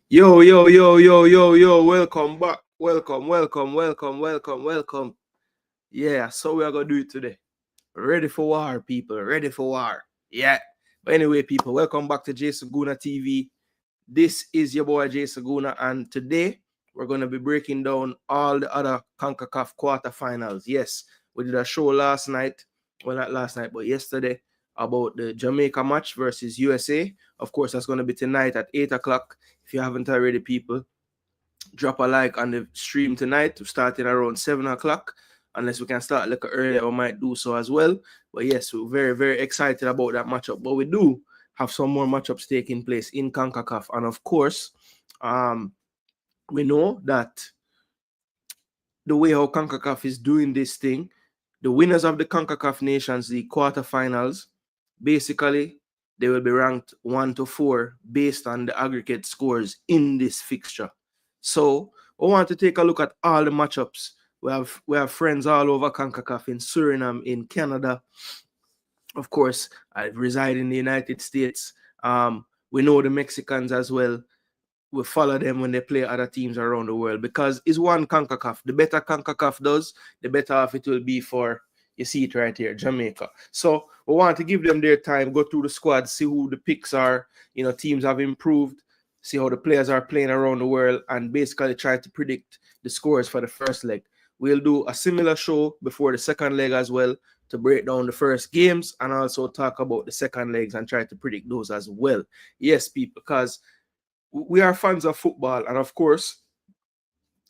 Yo, yo, yo, yo, yo, yo, welcome back. Welcome. Yeah, so we are gonna do it today. Ready for war, people. Ready for war. Yeah. But anyway, people, welcome back to Jason Gooner TV. This is your boy Jason Gooner, and today we're gonna be breaking down all the other CONCACAF quarterfinals. Yes, we did a show last night. Well, not last night, but yesterday about the Jamaica match versus USA. Of course, that's gonna be tonight at 8 o'clock. If you haven't already, people, drop a like on the stream tonight. We're starting around 7 o'clock. Unless we can start a little earlier, we might do so as well. But yes, we're very, very excited about that matchup. But we do have some more matchups taking place in CONCACAF. And of course, we know that the way how CONCACAF is doing this thing, the winners of the CONCACAF Nations League quarterfinals, basically, they will be ranked 1 to 4 based on the aggregate scores in this fixture. So we want to take a look at all the matchups. We have friends all over CONCACAF, in Suriname, in Canada. Of course, I reside in the United States. We know the Mexicans as well. We follow them when they play other teams around the world, because it's one CONCACAF. The better CONCACAF does, the better off it will be for, you see it right here, Jamaica. So we want to give them their time, go through the squad, see who the picks are. You know, teams have improved, see how the players are playing around the world, and basically try to predict the scores for the first leg. We'll do a similar show before the second leg as well, to break down the first games and also talk about the second legs and try to predict those as well. Yes, people, because we are fans of football, and of course,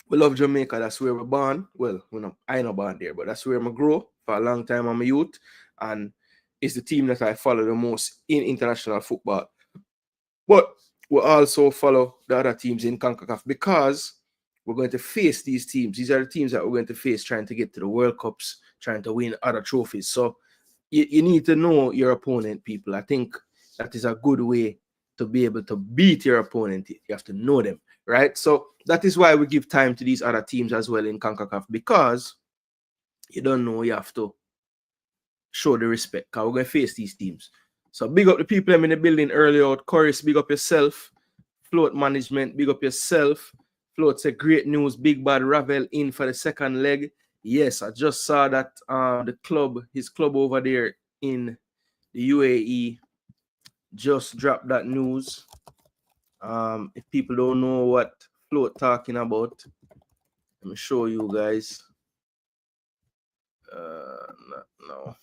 we love Jamaica. That's where we're born. Well, I know born there, but that's where I grow for a long time. I'm a youth, and it's the team that I follow the most in international football. But we also follow the other teams in CONCACAF, because we're going to face these teams. These are the teams that we're going to face trying to get to the World Cups, trying to win other trophies. So you need to know your opponent, people. I think that is a good way to be able to beat your opponent. You have to know them, right? So that is why we give time to these other teams as well in CONCACAF, because you don't know, you have to show the respect, because we're going to face these teams. So big up the people in the building early out. Chorus, big up yourself. Float management, big up yourself. Float say great news, Big Bad Ravel in for the second leg. Yes, I just saw that his club over there in the UAE just dropped that news. If people don't know what Float talking about, let me show you guys. No.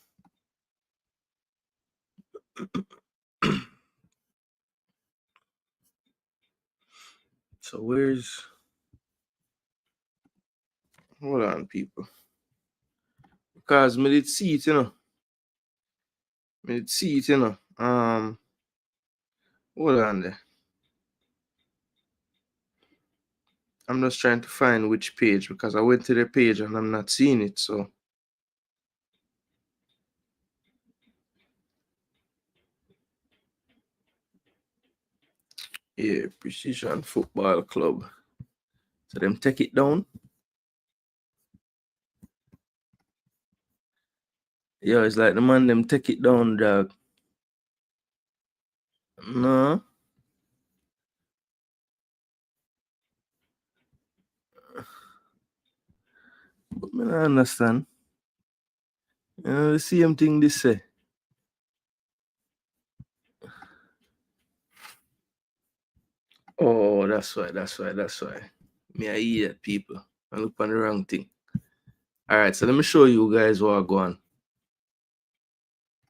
So hold on, people, because me did see it, hold on there. I'm just trying to find which page, because I went to the page and I'm not seeing it. So yeah, Precision Football Club. So them take it down. Yeah, it's like the man them take it down, dog. No. But me not understand. The same thing they say. Oh, that's why. Me I hear people. I look on the wrong thing. Alright, so let me show you guys what I go on.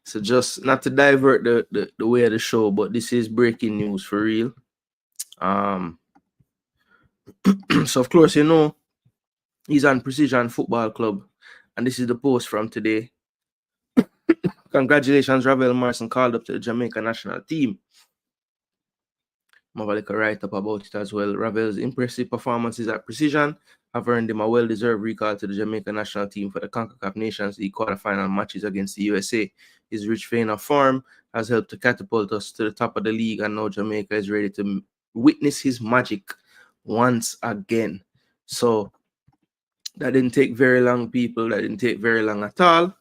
So just not to divert the way of the show, but this is breaking news for real. So of course, he's on Precision Football Club, and this is the post from today. Congratulations, Ravel Morrison called up to the Jamaica national team. I'm going to write up about it as well. Ravel's impressive performances at Precision have earned him a well-deserved recall to the Jamaica national team for the CONCACAF Nations League quarterfinal matches against the USA. His rich vein of form has helped to catapult us to the top of the league, and now Jamaica is ready to witness his magic once again. So that didn't take very long, people. That didn't take very long at all.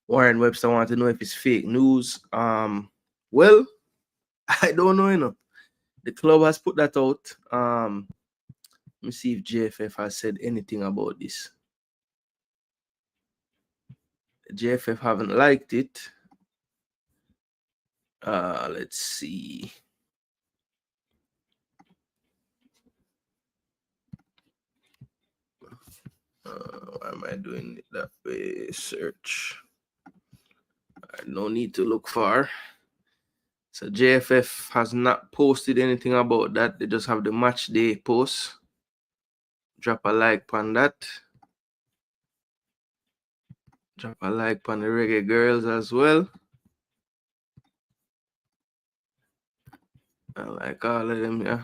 Warren Webster wanted to know if it's fake news. Well, I don't know, The club has put that out. Let me see if JFF has said anything about this. JFF haven't liked it. Let's see. Why am I doing it that way? Search. No need to look far. So JFF has not posted anything about that. They just have the match day post. Drop a like on that. Drop a like on the reggae girls as well. I like all of them, yeah.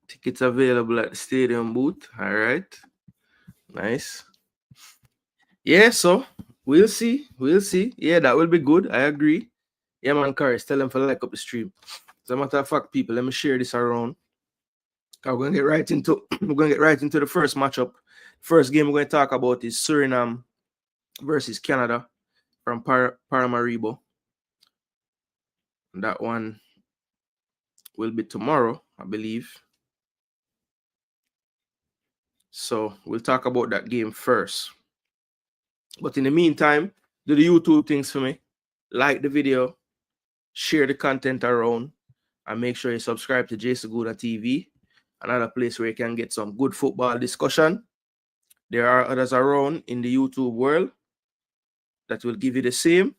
Tickets available at the stadium booth. All right. Nice. Yeah, so we'll see. We'll see. Yeah, that will be good. I agree. Yeah, man, Curry, tell them to like up the stream. As a matter of fact, people, let me share this around. We're gonna get right into the first matchup. First game we're going to talk about is Suriname versus Canada from Paramaribo. That one will be tomorrow, I believe. So we'll talk about that game first. But in the meantime, do the YouTube things for me. Like the video, share the content around, and make sure you subscribe to Jason Gooner TV, another place where you can get some good football discussion. There are others around in the YouTube world that will give you the same.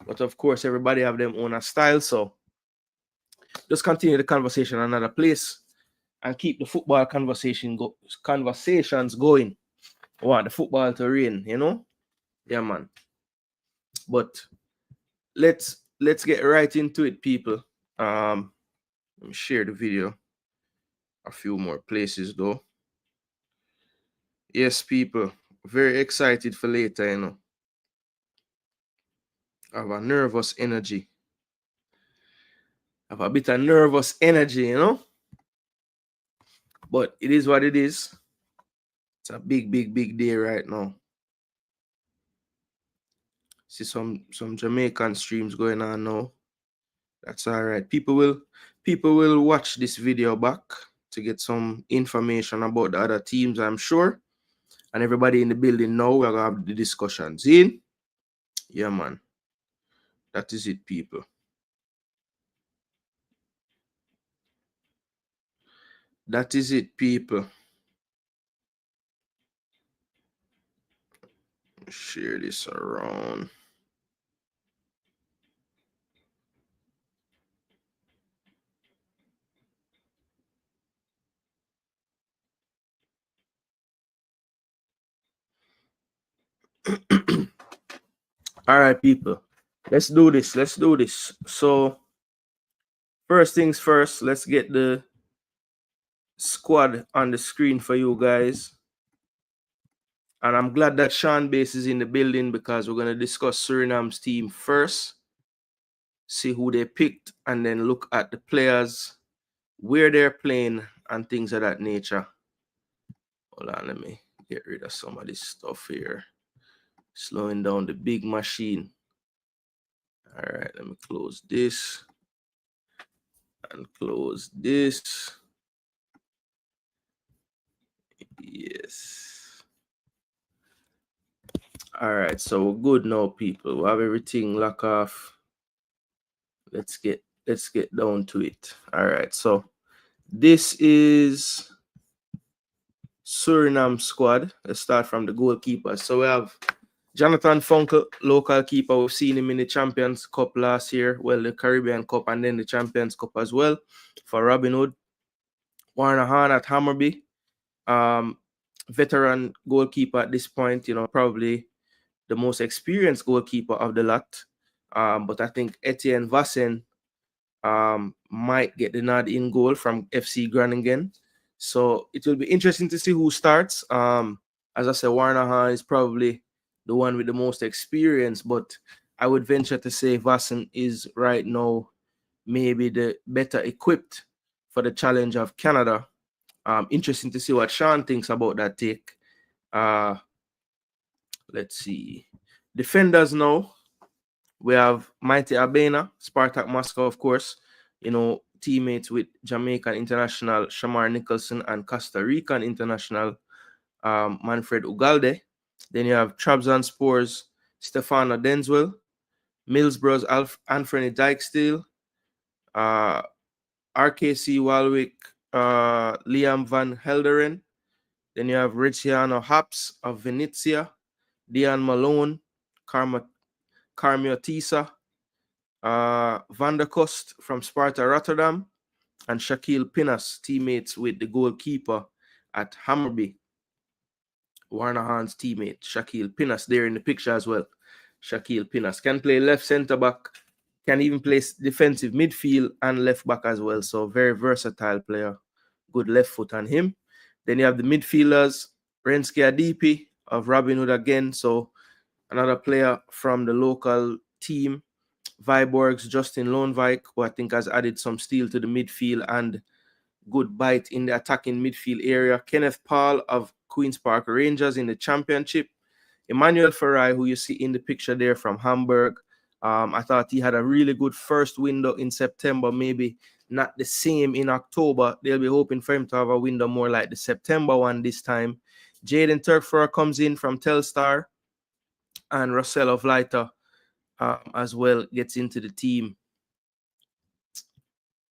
But of course, everybody have their own style. So just continue the conversation another place and keep the football conversations going. I want the football to reign, you know? Yeah, man. But let's get right into it, people. Let me share the video. A few more places though. Yes, people. Very excited for later, you know. I have a nervous energy. I have a bit of nervous energy, you know. But it is what it is. It's a big day right now. See some Jamaican streams going on now. That's all right. People will watch this video back to get some information about the other teams, I'm sure. And everybody in the building now, we're gonna have the discussions in. Yeah, man. That is it, people. That is it, people. Share this around. All right, people. Let's do this. So, first things first, let's get the squad on the screen for you guys. And I'm glad that Sean Bass is in the building because we're going to discuss Suriname's team first, see who they picked, and then look at the players, where they're playing, and things of that nature. Hold on, let me get rid of some of this stuff here. Slowing down the big machine. All right, let me close this and close this. Yes. All right, so we're good now, people. We have everything locked off. Let's get down to it. All right, so this is Suriname squad. Let's start from the goalkeeper. So we have Jonathan Funkel, local keeper. We've seen him in the Champions Cup last year. Well, the Caribbean Cup and then the Champions Cup as well for Robin Hood. Warner Hahn at Hammarby. Veteran goalkeeper at this point, you know, probably the most experienced goalkeeper of the lot. But I think Etienne Vassen might get the nod in goal from FC Groningen. So it will be interesting to see who starts. As I said, Warner Hahn is probably the one with the most experience, but I would venture to say Vassen is right now maybe the better equipped for the challenge of Canada. Interesting to see what Sean thinks about that take. Let's see. Defenders now. We have Mighty Abena, Spartak Moscow, of course. Teammates with Jamaican international Shamar Nicholson and Costa Rican international Manfred Ugalde. Then you have Trabzonspor's Stefano Denswell, Millsborough's Anthony Dykesdale, RKC Walwick, Liam Van Helderen. Then you have Ricciano Haps of Venezia, Dion Malone, Carmio Tisa, Van der Kost from Sparta Rotterdam, and Shaquille Pinas, teammates with the goalkeeper at Hammarby. Warner Hahn's teammate, Shaquille Pinas, there in the picture as well. Shaquille Pinas can play left center back, can even play defensive midfield and left back as well. So very versatile player. Good left foot on him. Then you have the midfielders, Renski Adipi of Robin Hood again. So another player from the local team. Viborg's Justin Lohnvik, who I think has added some steel to the midfield and good bite in the attacking midfield area. Kenneth Paul of Queen's Park Rangers in the championship. Emmanuel Ferrai, who you see in the picture there from Hamburg. I thought he had a really good first window in September, maybe not the same in October. They'll be hoping for him to have a window more like the September one this time. Jaden Turkfur comes in from Telstar, and Russell Vleiter as well gets into the team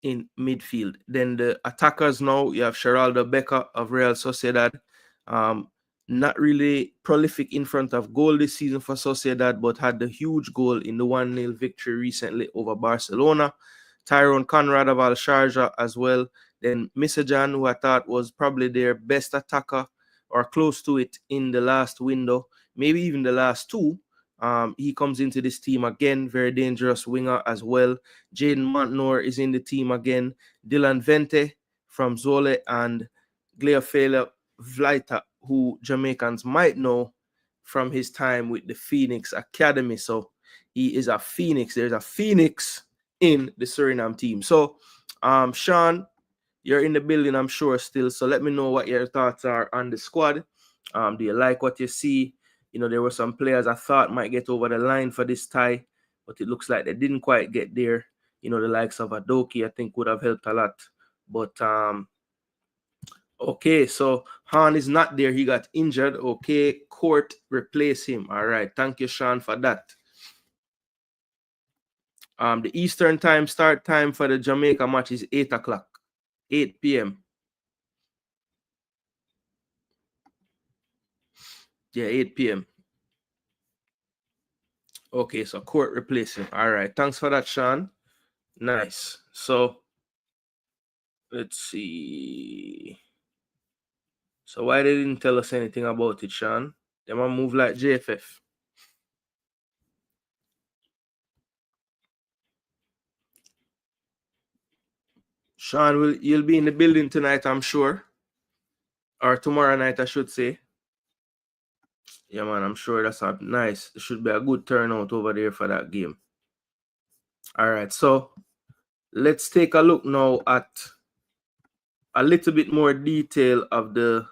in midfield. Then the attackers now, you have Geraldo Becker of Real Sociedad. Not really prolific in front of goal this season for Sociedad, but had the huge goal in the 1-0 victory recently over Barcelona. Tyrone Conrad of Al Sharjah as well. Then Misajan, who I thought was probably their best attacker or close to it in the last window, maybe even the last two. He comes into this team again, very dangerous winger as well. Jaden Montnor is in the team again. Dylan Vente from Zole and Gleofela Vleiter, who Jamaicans might know from his time with the Phoenix Academy. So he is a Phoenix. There's a Phoenix in the Suriname team. So, Sean, you're in the building, I'm sure, still. So let me know what your thoughts are on the squad. Do you like what you see? There were some players I thought might get over the line for this tie, but it looks like they didn't quite get there. The likes of Adoki, I think, would have helped a lot. But, okay, so Han is not there. He got injured. Okay, Court replace him. All right, thank you, Sean, for that. The Eastern time start time for the Jamaica match is 8 o'clock, 8 p.m. Yeah, 8 p.m. Okay, so Court replacing. All right, thanks for that, Sean. Nice. So, let's see. So why they didn't tell us anything about it, Sean? They might move like JFF. Sean, you'll be in the building tonight, I'm sure. Or tomorrow night, I should say. Yeah, man, I'm sure that's nice. It should be a good turnout over there for that game. All right, so let's take a look now at a little bit more detail of the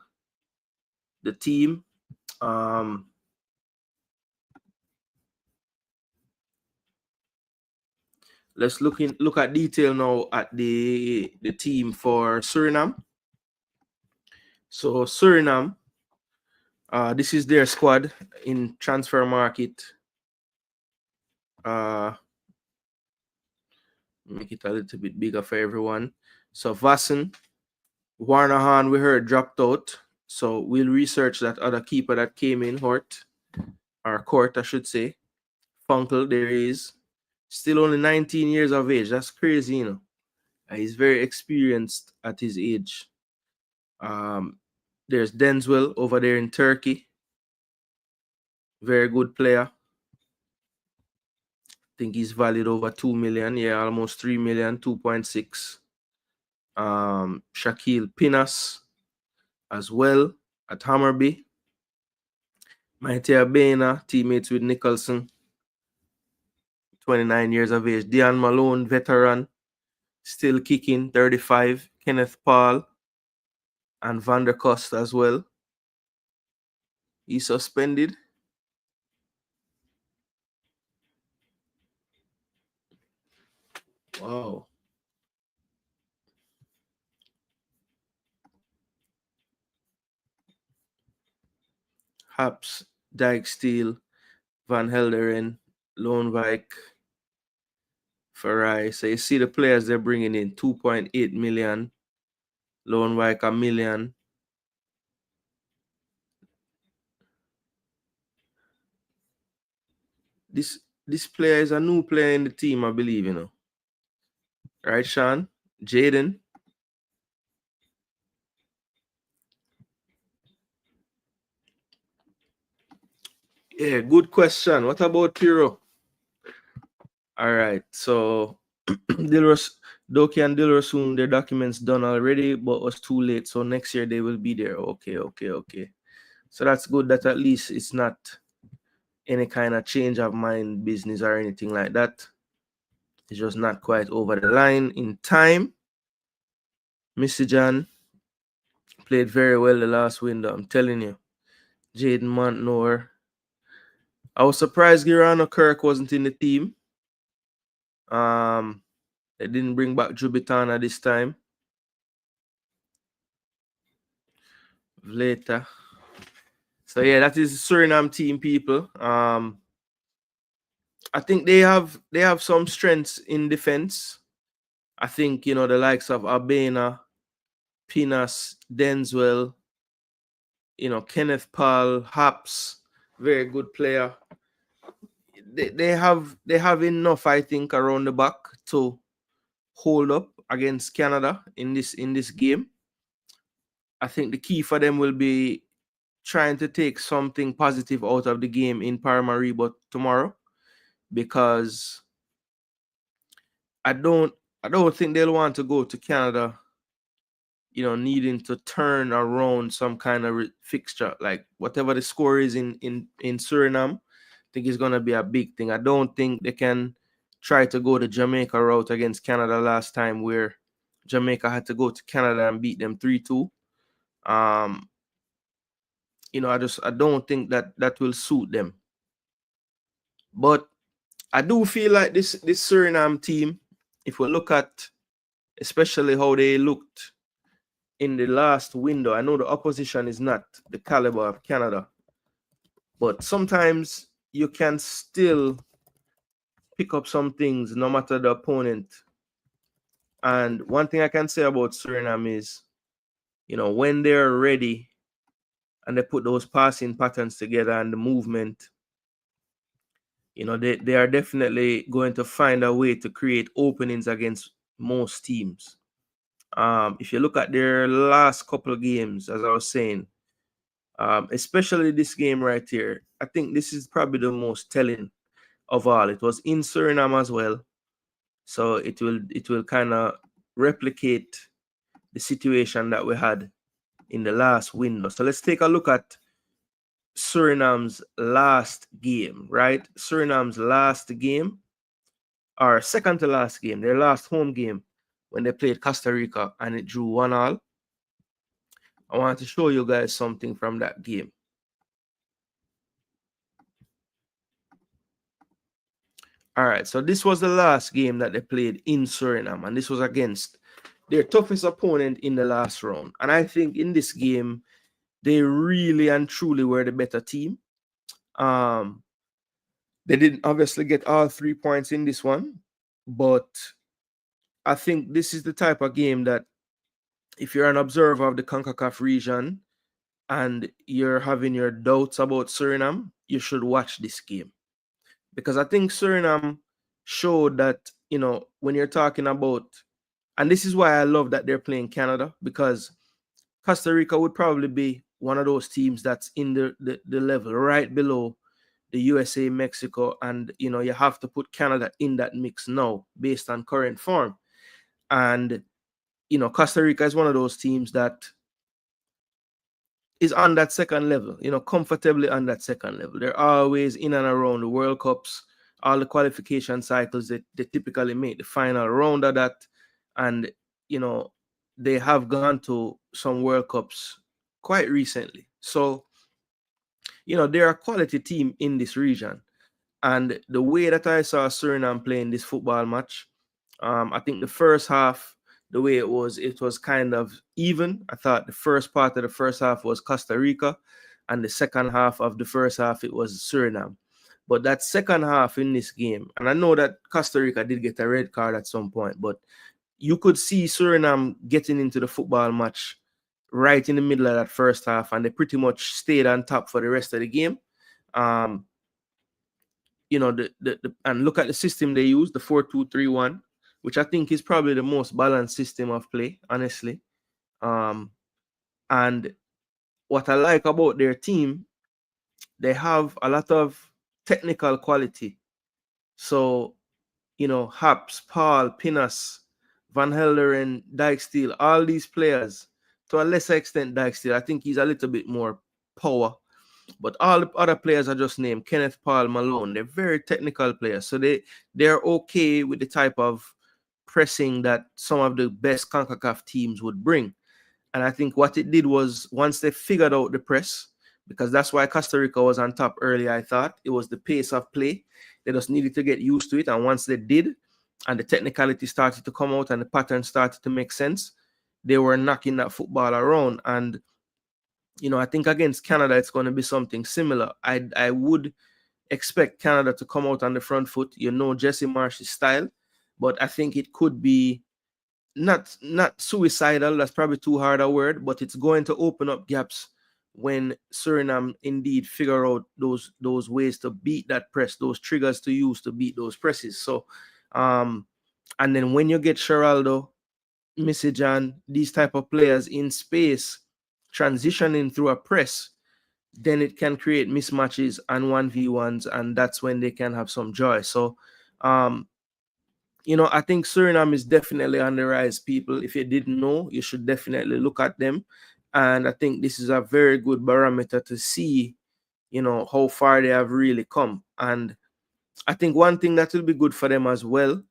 team. Let's look at detail now at the team for Suriname. So Suriname, this is their squad in transfer market. Make it a little bit bigger for everyone. So Vassen, Warner Hahn, we heard dropped out. So we'll research that other keeper that came in, Court, I should say. Funkel, there he is. Still only 19 years of age. That's crazy, He's very experienced at his age. There's Denswell over there in Turkey. Very good player. I think he's valued over 2 million. Yeah, almost 3 million, 2.6. Shaquille Pinas as well at Hammarby. Mighty Abena, teammates with Nicholson. 29 years of age. Dion Malone, veteran. Still kicking, 35. Kenneth Paul and Van der Kost as well. He's suspended. Wow. Haps, Dijksteel, Van Helderen, Loonwijk, Ferrari. So you see the players they're bringing in 2.8 million, Loonwijk $1 million. This player is a new player in the team, I believe, you know. Right, Sean? Jaden. Yeah, good question. What about Piro? All right, so Doki and Dilrosun, their documents done already, but was too late. So next year they will be there. Okay. So that's good that at least it's not any kind of change of mind business or anything like that. It's just not quite over the line in time. Mr. John played very well the last window, I'm telling you. Jaden Montnor. I was surprised Girano Kirk wasn't in the team. They didn't bring back Jubitana this time. Later. So yeah, that is the Suriname team, people. I think they have some strengths in defense. I think, you know, the likes of Abena, Pinas, Denzwell, you know, Kenneth Paul, Haps, very good player. They have enough, I think, around the back to hold up against Canada in this game. I think the key for them will be trying to take something positive out of the game in Paramaribo tomorrow, because I don't think they'll want to go to Canada, you know, needing to turn around some kind of fixture, like whatever the score is in Suriname. I think it's gonna be a big thing. I don't think they can try to go the Jamaica route against Canada last time, where Jamaica had to go to Canada and beat them 3-2. You know, I don't think that will suit them. But I do feel like this Suriname team, if we look at especially how they looked in the last window, I know the opposition is not the caliber of Canada, but sometimes you can still pick up some things no matter the opponent. And one thing I can say about Suriname is, you know, when they're ready and they put those passing patterns together and the movement, you know, they are definitely going to find a way to create openings against most teams. If you look at their last couple of games, as I was saying, especially this game right here, I think this is probably the most telling of all. It was in Suriname as well, so it will kind of replicate the situation that we had in the last window. So let's take a look at Suriname's last game, right? Suriname's last game, or second to last game, their last home game, when they played Costa Rica and it drew 1-1. I want to show you guys something from that game. All right, so this was the last game that they played in Suriname, and this was against their toughest opponent in the last round. And I think in this game, they really and truly were the better team. They didn't obviously get all 3 points in this one, but I think this is the type of game that if you're an observer of the CONCACAF region and you're having your doubts about Suriname, you should watch this game. Because I think Suriname showed that, you know, when you're talking about, and this is why I love that they're playing Canada, because Costa Rica would probably be one of those teams that's in the level right below the USA, Mexico, and, you know, you have to put Canada in that mix now based on current form. And, you know, Costa Rica is one of those teams that is on that second level, you know, comfortably on that second level. They're always in and around the World Cups, all the qualification cycles that they typically make the final round of that. And, you know, they have gone to some World Cups quite recently. So, you know, they're a quality team in this region. And the way that I saw Suriname playing this football match, I think the first half, the way it was kind of even. I thought the first part of the first half was Costa Rica, and the second half of the first half it was Suriname. But that second half in this game, and I know that Costa Rica did get a red card at some point, but you could see Suriname getting into the football match right in the middle of that first half, and they pretty much stayed on top for the rest of the game. And look at the system they use, the 4-2-3-1, which I think is probably the most balanced system of play, honestly. And what I like about their team, they have a lot of technical quality. So, Haps, Paul, Pinas, Van Helder, and Dijksteel, all these players, to a lesser extent, Dijksteel, I think he's a little bit more power. But all the other players I just named, Kenneth, Paul, Malone, they're very technical players. So they're okay with the type of pressing that some of the best CONCACAF teams would bring. And I think what it did was, once they figured out the press, because that's why Costa Rica was on top early, I thought, it was the pace of play. They just needed to get used to it. And once they did, and the technicality started to come out and the pattern started to make sense, they were knocking that football around. And I think against Canada, it's going to be something similar. I would expect Canada to come out on the front foot, Jesse Marsh's style, but I think it could be not suicidal. That's probably too hard a word, but it's going to open up gaps when Suriname indeed figure out those ways to beat that press, those triggers to use to beat those presses. So, and then when you get Sheraldo, Misijan, these type of players in space, transitioning through a press, then it can create mismatches and 1v1s, and that's when they can have some joy. So, I think Suriname is definitely on the rise, people. If you didn't know, you should definitely look at them. And I think this is a very good barometer to see, how far they have really come. And I think one thing that will be good for them as well,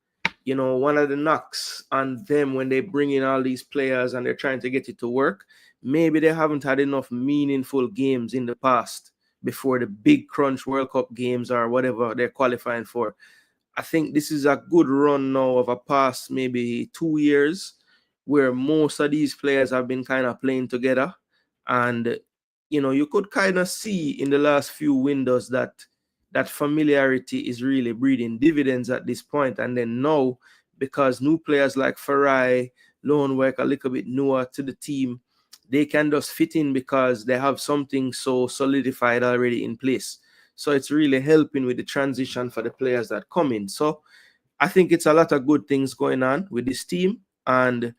one of the knocks on them when they bring in all these players and they're trying to get it to work, maybe they haven't had enough meaningful games in the past before the big crunch World Cup games or whatever they're qualifying for. I think this is a good run now of a past maybe 2 years where most of these players have been kind of playing together. And, you could kind of see in the last few windows that familiarity is really breeding dividends at this point. And then now, because new players like Farai, Loanwork, a little bit newer to the team, they can just fit in because they have something so solidified already in place. So it's really helping with the transition for the players that come in. So I think it's a lot of good things going on with this team. And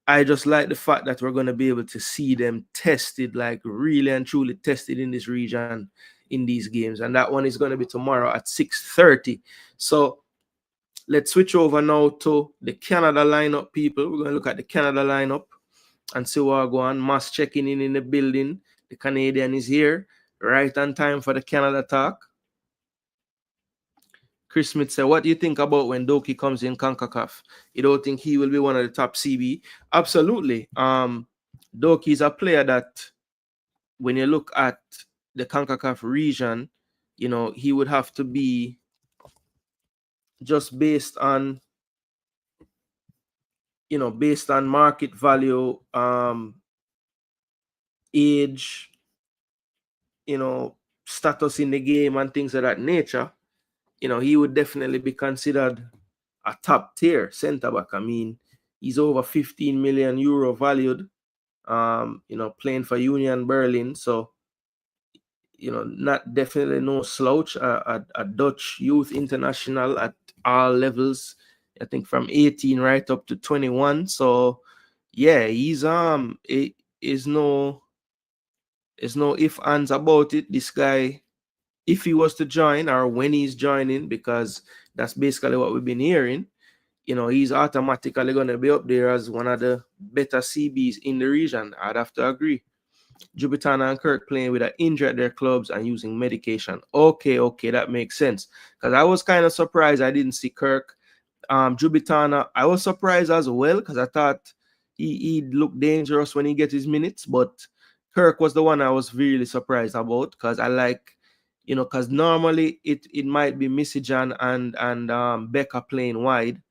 I just like the fact that we're going to be able to see them tested, like really and truly tested in this region in these games. And that one is going to be tomorrow at 6:30. So let's switch over now to the Canada lineup, people. We're going to look at the Canada lineup and see what we're going. Mass checking in the building. The Canadian is here. Right on time for the Canada talk. Chris Smith said, what do you think about when Doki comes in CONCACAF? You don't think he will be one of the top CB? Absolutely. Doki is a player that, when you look at the CONCACAF region, he would have to be just based on market value, age, status in the game and things of that nature. He would definitely be considered a top tier center back. I mean, he's over 15 million euro valued, playing for Union Berlin. So, not definitely no slouch, a Dutch youth international at all levels. I think from 18 right up to 21. So, yeah, he's is no if ands about it. This guy, if he was to join or when he's joining, because that's basically what we've been hearing, he's automatically going to be up there as one of the better CBs in the region. I'd have to agree. Jubitana and Kirk playing with an injury at their clubs and using medication. Okay, that makes sense. Because I was kind of surprised I didn't see Kirk. Jubitana, I was surprised as well because I thought he looked dangerous when he gets his minutes. But Kirk was the one I was really surprised about because I like, because normally it might be Missy Jan and Becca playing wide.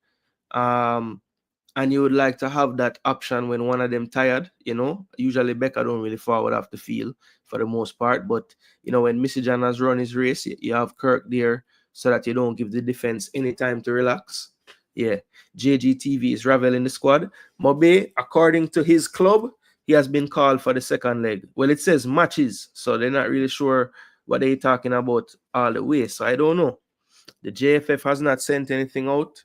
and you would like to have that option when one of them tired, you know. Usually Becca don't really forward off the field for the most part, but you know, when Missy John has run his race, you have Kirk there so that you don't give the defense any time to relax. Yeah, JGTV is Ravel in the squad. Mobe, according to his club, he has been called for the second leg. Well, it says matches, so they're not really sure what they're talking about all the way. So I don't know. The JFF has not sent anything out.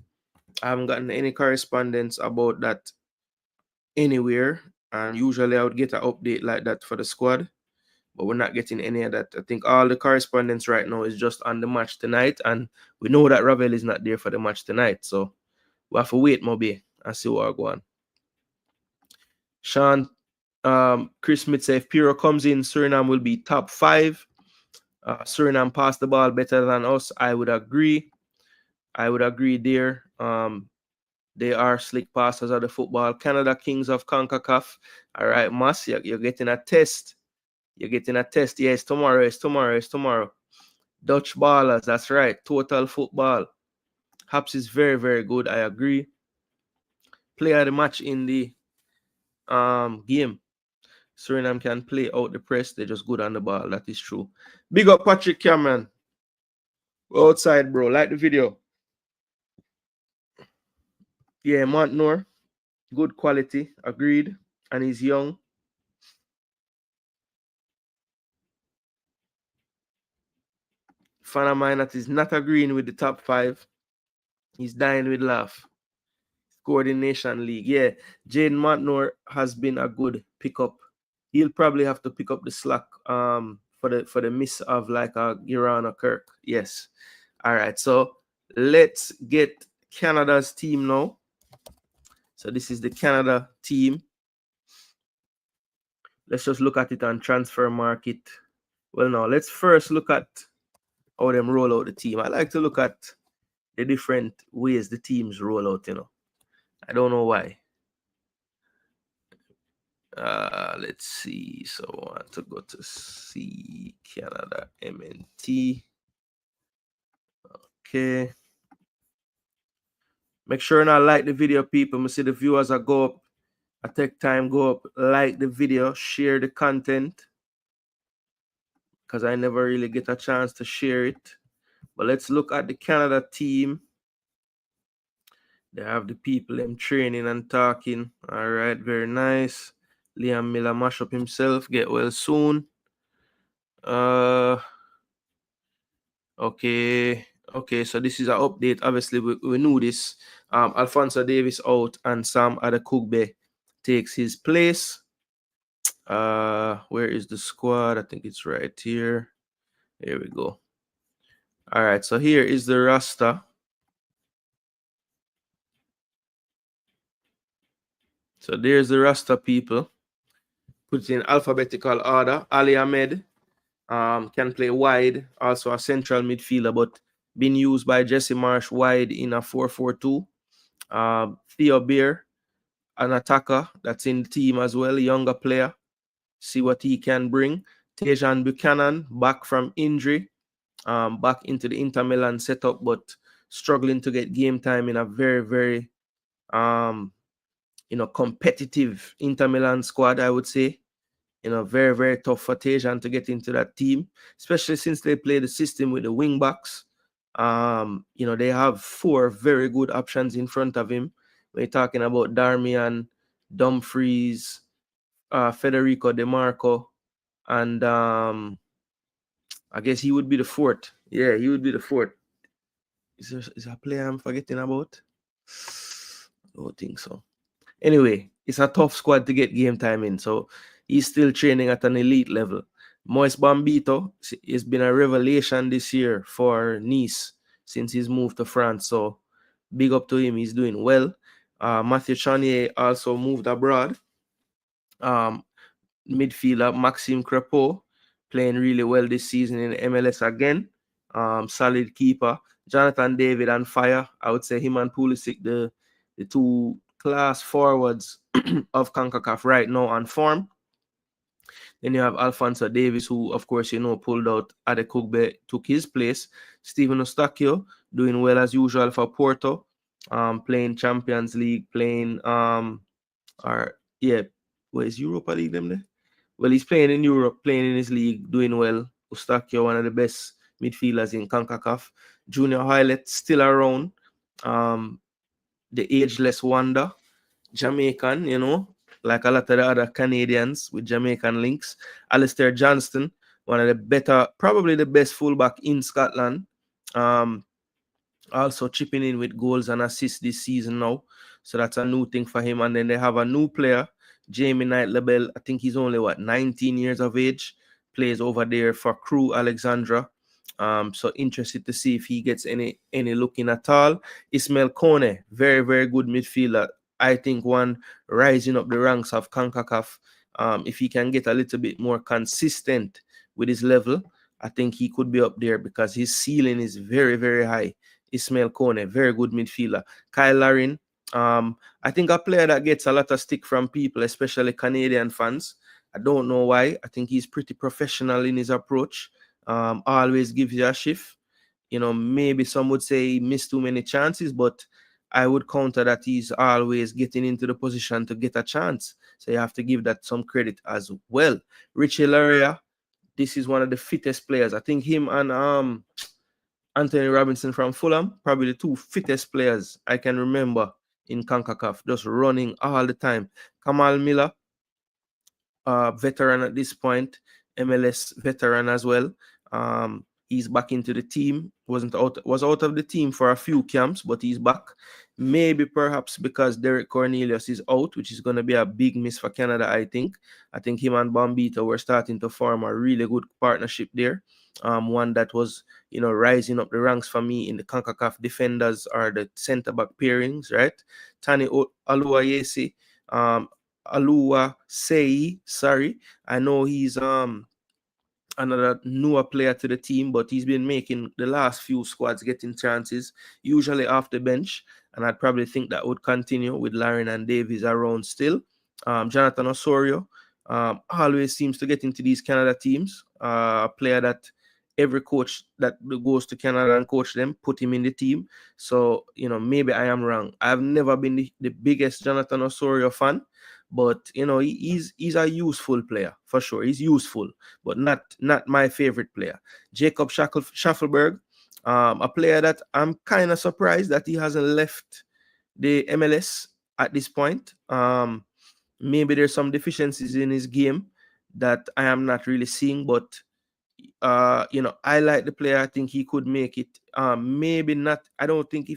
I haven't gotten any correspondence about that anywhere. And usually I would get an update like that for the squad, but we're not getting any of that. I think all the correspondence right now is just on the match tonight, and we know that Ravel is not there for the match tonight. So we have to wait, Moby, and see what go on. Sean, Chris Smith said if Piro comes in, Suriname will be top 5. Suriname passed the ball better than us. I would agree. I would agree there. They are slick passers of the football. Canada Kings of CONCACAF. All right, Mas, you're getting a test. You're getting a test. Yeah, it's tomorrow. It's tomorrow. It's tomorrow. Dutch ballers. That's right. Total football. Haps is very, very good. I agree. Player of the match in the game. Suriname can play out the press. They're just good on the ball. That is true. Big up Patrick Cameron. We're outside, bro. Like the video. Yeah, Montnor. Good quality. Agreed. And he's young. Fan of mine that is not agreeing with the top 5. He's dying with laugh. Coordination League. Yeah, Jaden Montnor has been a good pickup. He'll probably have to pick up the slack for the miss of like a Girana Kirk. Yes. All right. So let's get Canada's team now. So this is the Canada team. Let's just look at it on transfer market. Well, now let's first look at how them roll out the team. I like to look at the different ways the teams roll out, you know. I don't know why. Let's see. So I want to go to see Canada MNT. Okay. Make sure not like the video, people. I see the viewers are go up. I take time, go up, like the video, share the content. Because I never really get a chance to share it. But let's look at the Canada team. They have the people them training and talking. All right, very nice. Liam Miller mash up himself. Get well soon. Okay. So this is an update. Obviously, we knew this. Alfonso Davis out and Sam Adekugbe takes his place. Where is the squad? I think it's right here. Here we go. All right, so here is the roster. So there's the roster, people. Put in alphabetical order. Ali Ahmed can play wide, also a central midfielder, but been used by Jesse Marsh wide in a 4-4-2. Theo Beer, an attacker that's in the team as well, younger player. See what he can bring. Tejan Buchanan back from injury, back into the Inter Milan setup, but struggling to get game time in a very, very competitive Inter Milan squad, I would say. Very, very tough for Tejan to get into that team, especially since they play the system with the wing backs. They have 4 very good options in front of him. We're talking about Darmian, Dumfries, Federico DeMarco, and I guess he would be the 4th. Yeah, he would be the 4th. Is there a player I'm forgetting about? I don't think so. Anyway, it's a tough squad to get game time in, so he's still training at an elite level. Moise Bambito has been a revelation this year for Nice since he's moved to France, so big up to him. He's doing well. Mathieu Chanier also moved abroad. Midfielder Maxime Crepeau playing really well this season in MLS again. Solid keeper. Jonathan David on fire. I would say him and Pulisic, the 2 class forwards of CONCACAF right now on form. Then you have Alfonso Davis, who, of course, pulled out Adekugbe, took his place. Steven Eustáquio doing well as usual for Porto. playing Champions League, playing or yeah, where's Europa League them there? Well, he's playing in Europe, playing in his league, doing well. Eustachio, one of the best midfielders in CONCACAF. Junior Hoylett still around. Um, the ageless wonder, Jamaican, like a lot of the other Canadians with Jamaican links. Alistair Johnston, one of the better, probably the best fullback in Scotland. Um, also chipping in with goals and assists this season now. So that's a new thing for him. And then they have a new player, Jamie Knight Labelle. I think he's only 19 years of age. Plays over there for Crew Alexandra. So interested to see if he gets any looking at all. Ismail Kone, very, very good midfielder. I think one rising up the ranks of CONCACAF. If he can get a little bit more consistent with his level, I think he could be up there because his ceiling is very, very high. Ismail Kone, very good midfielder. Kyle Larin, I think a player that gets a lot of stick from people, especially Canadian fans. I don't know why. I think he's pretty professional in his approach. Always gives you a shift. Maybe some would say he missed too many chances, but I would counter that he's always getting into the position to get a chance. So you have to give that some credit as well. Richie Laria, this is one of the fittest players. I think him and Anthony Robinson from Fulham, probably the two fittest players I can remember in CONCACAF, just running all the time. Kamal Miller, veteran at this point, MLS veteran as well. He's back into the team. Was out of the team for a few camps, but he's back. Maybe perhaps because Derek Cornelius is out, which is going to be a big miss for Canada, I think. I think him and Bombito were starting to form a really good partnership there. One that was, rising up the ranks for me in the CONCACAF defenders or the centre-back pairings, right? Tani Aluayesi, Alua Sei, sorry. I know he's another newer player to the team, but he's been making the last few squads getting chances, usually off the bench. And I'd probably think that would continue with Larin and Davies around still. Jonathan Osorio always seems to get into these Canada teams. A player that every coach that goes to Canada and coach them, put him in the team. So, maybe I am wrong. I've never been the biggest Jonathan Osorio fan, but, he's a useful player for sure. He's useful, but not my favorite player. Jacob Schaffelberg, a player that I'm kind of surprised that he hasn't left the MLS at this point. Maybe there's some deficiencies in his game that I am not really seeing, but I like the player. I think he could make it. Maybe not. I don't think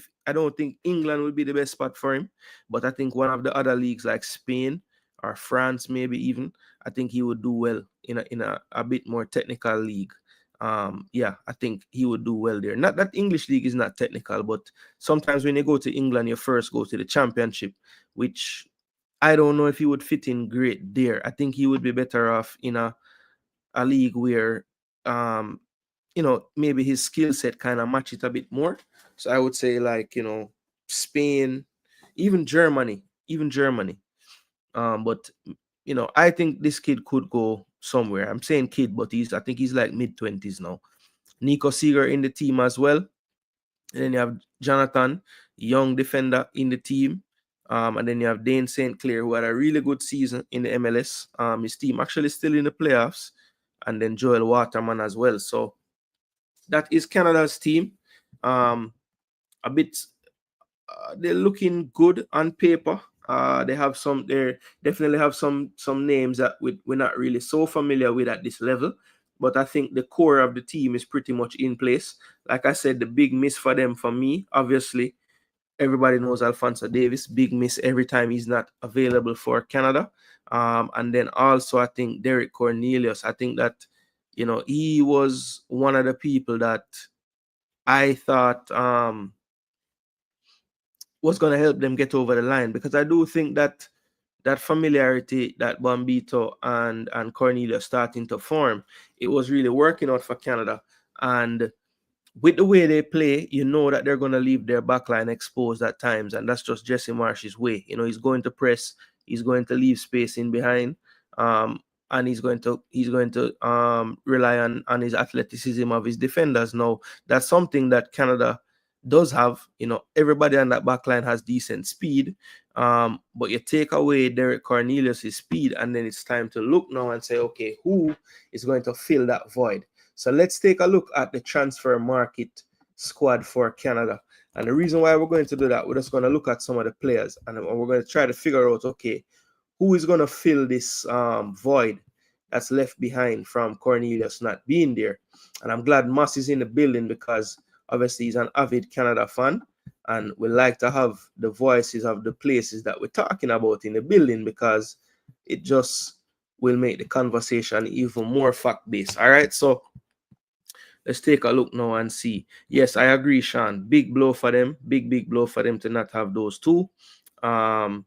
England will be the best spot for him, but I think one of the other leagues like Spain or France, maybe even, I think he would do well in a bit more technical league. I think he would do well there. Not that English league is not technical, but sometimes when you go to England, you first go to the Championship, which I don't know if he would fit in great there. I think he would be better off in a league where maybe his skill set kind of match it a bit more. So I would say like, Spain, even Germany. But I think this kid could go somewhere. I'm saying kid, but I think he's like mid-20s now. Nico Seeger in the team as well. And then you have Jonathan, young defender in the team. And then you have Dane St. Clair, who had a really good season in the MLS. His team actually still in the playoffs. And then Joel Waterman as well. So that is Canada's team. A bit, they're looking good on paper. They definitely have some names that we're not really so familiar with at this level. But I think the core of the team is pretty much in place. Like I said, the big miss for them, for me, obviously, everybody knows Alphonso Davies. Big miss every time he's not available for Canada. And then also, I think Derek Cornelius. I think that, he was one of the people that I thought was going to help them get over the line, because I do think that familiarity that Bombito and Cornelius starting to form, it was really working out for Canada. And with the way they play, that they're going to leave their backline exposed at times, and that's just Jesse Marsh's way. He's going to press, he's going to leave space in behind, and he's going to rely on his athleticism of his defenders. Now, that's something that Canada does have, you know, everybody on that back line has decent speed. But you take away Derek Cornelius' speed, and then it's time to look now and say, okay, who is going to fill that void? So let's take a look at the transfer market squad for Canada. And the reason why we're going to do that, we're just going to look at some of the players, and we're going to try to figure out, okay, who is going to fill this void that's left behind from Cornelius not being there. And I'm glad Moss is in the building, because obviously he's an avid Canada fan, and we like to have the voices of the places that we're talking about in the building, because it just will make the conversation even more fact-based. All right, so let's take a look now and see. Yes, I agree, Sean. Big blow for them. Big blow for them to not have those two. Fana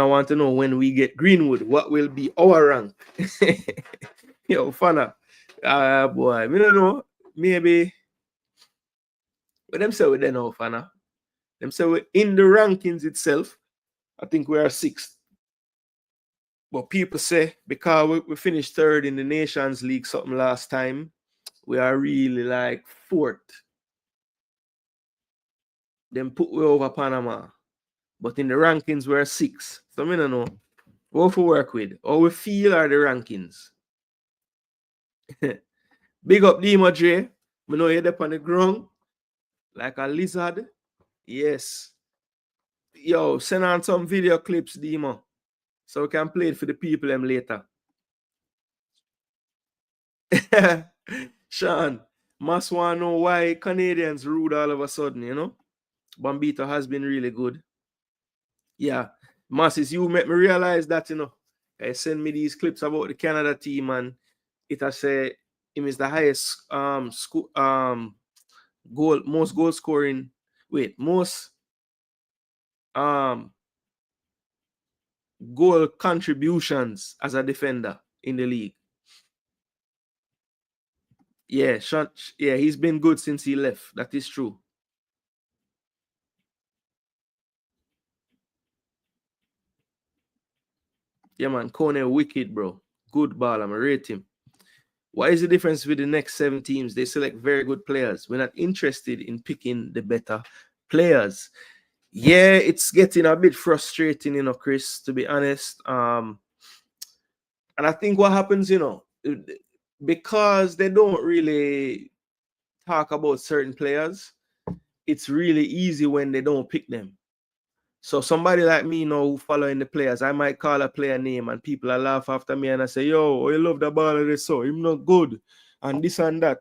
want to know, when we get Greenwood, what will be our rank? Yo, Fana. Boy, I don't know. Maybe. But them say we don't know, Fana. Them say we in the rankings itself, I think we are 6th. But people say, because we finished 3rd in the Nations League something last time, we are really like 4th. Then put we over Panama. But in the rankings, we're 6th. So I don't know what we work with. How we feel are the rankings. Big up Dima J. We know you're up on the ground like a lizard. Yes. Yo, send on some video clips, Dima, so we can play it for the people them later. Sean, must want to know why Canadians rude all of a sudden, you know? Bambito has been really good. Yeah. Masses, you make me realize that, you know. I send me these clips about the Canada team, and it has said him is the highest most goal scoring. Most goal contributions as a defender in the league. Yeah, Sean, yeah, he's been good since he left. That is true. Yeah, man, Kone wicked, bro. Good ball. I'm rate him. What is the difference with the next 7 teams? They select very good players. We're not interested in picking the better players. Yeah, it's getting a bit frustrating, you know, Chris, to be honest. And I think what happens, you know, because they don't really talk about certain players, it's really easy when they don't pick them. So somebody like me, you know, who following the players, I might call a player name and people will laugh after me and I say, yo, you love the baller, so him not good. And this and that.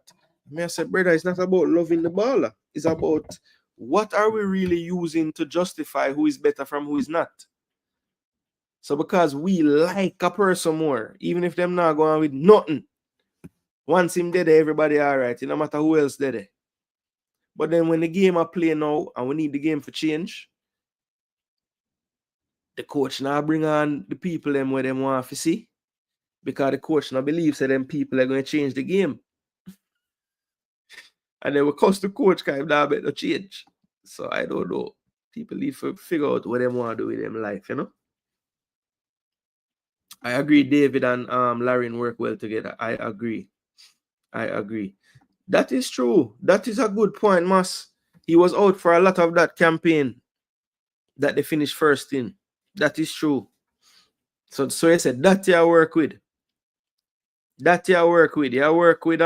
I said, brother, it's not about loving the baller. It's about what are we really using to justify who is better from who is not. So because we like a person more, even if them not going with nothing, once him dead, everybody all right. No matter who else dead. But then when the game are playing now and we need the game for change, the coach now bring on the people them where them want to see, because the coach now believes that them people are going to change the game. And then we cost the coach kind of that better change. So I don't know. People need to figure out what they want to do with them life, you know. I agree David and Larian work well together. I agree. That is true. That is a good point, Mas. He was out for a lot of that campaign that they finished first in. That is true. So I said that I work with. That I work with. I work with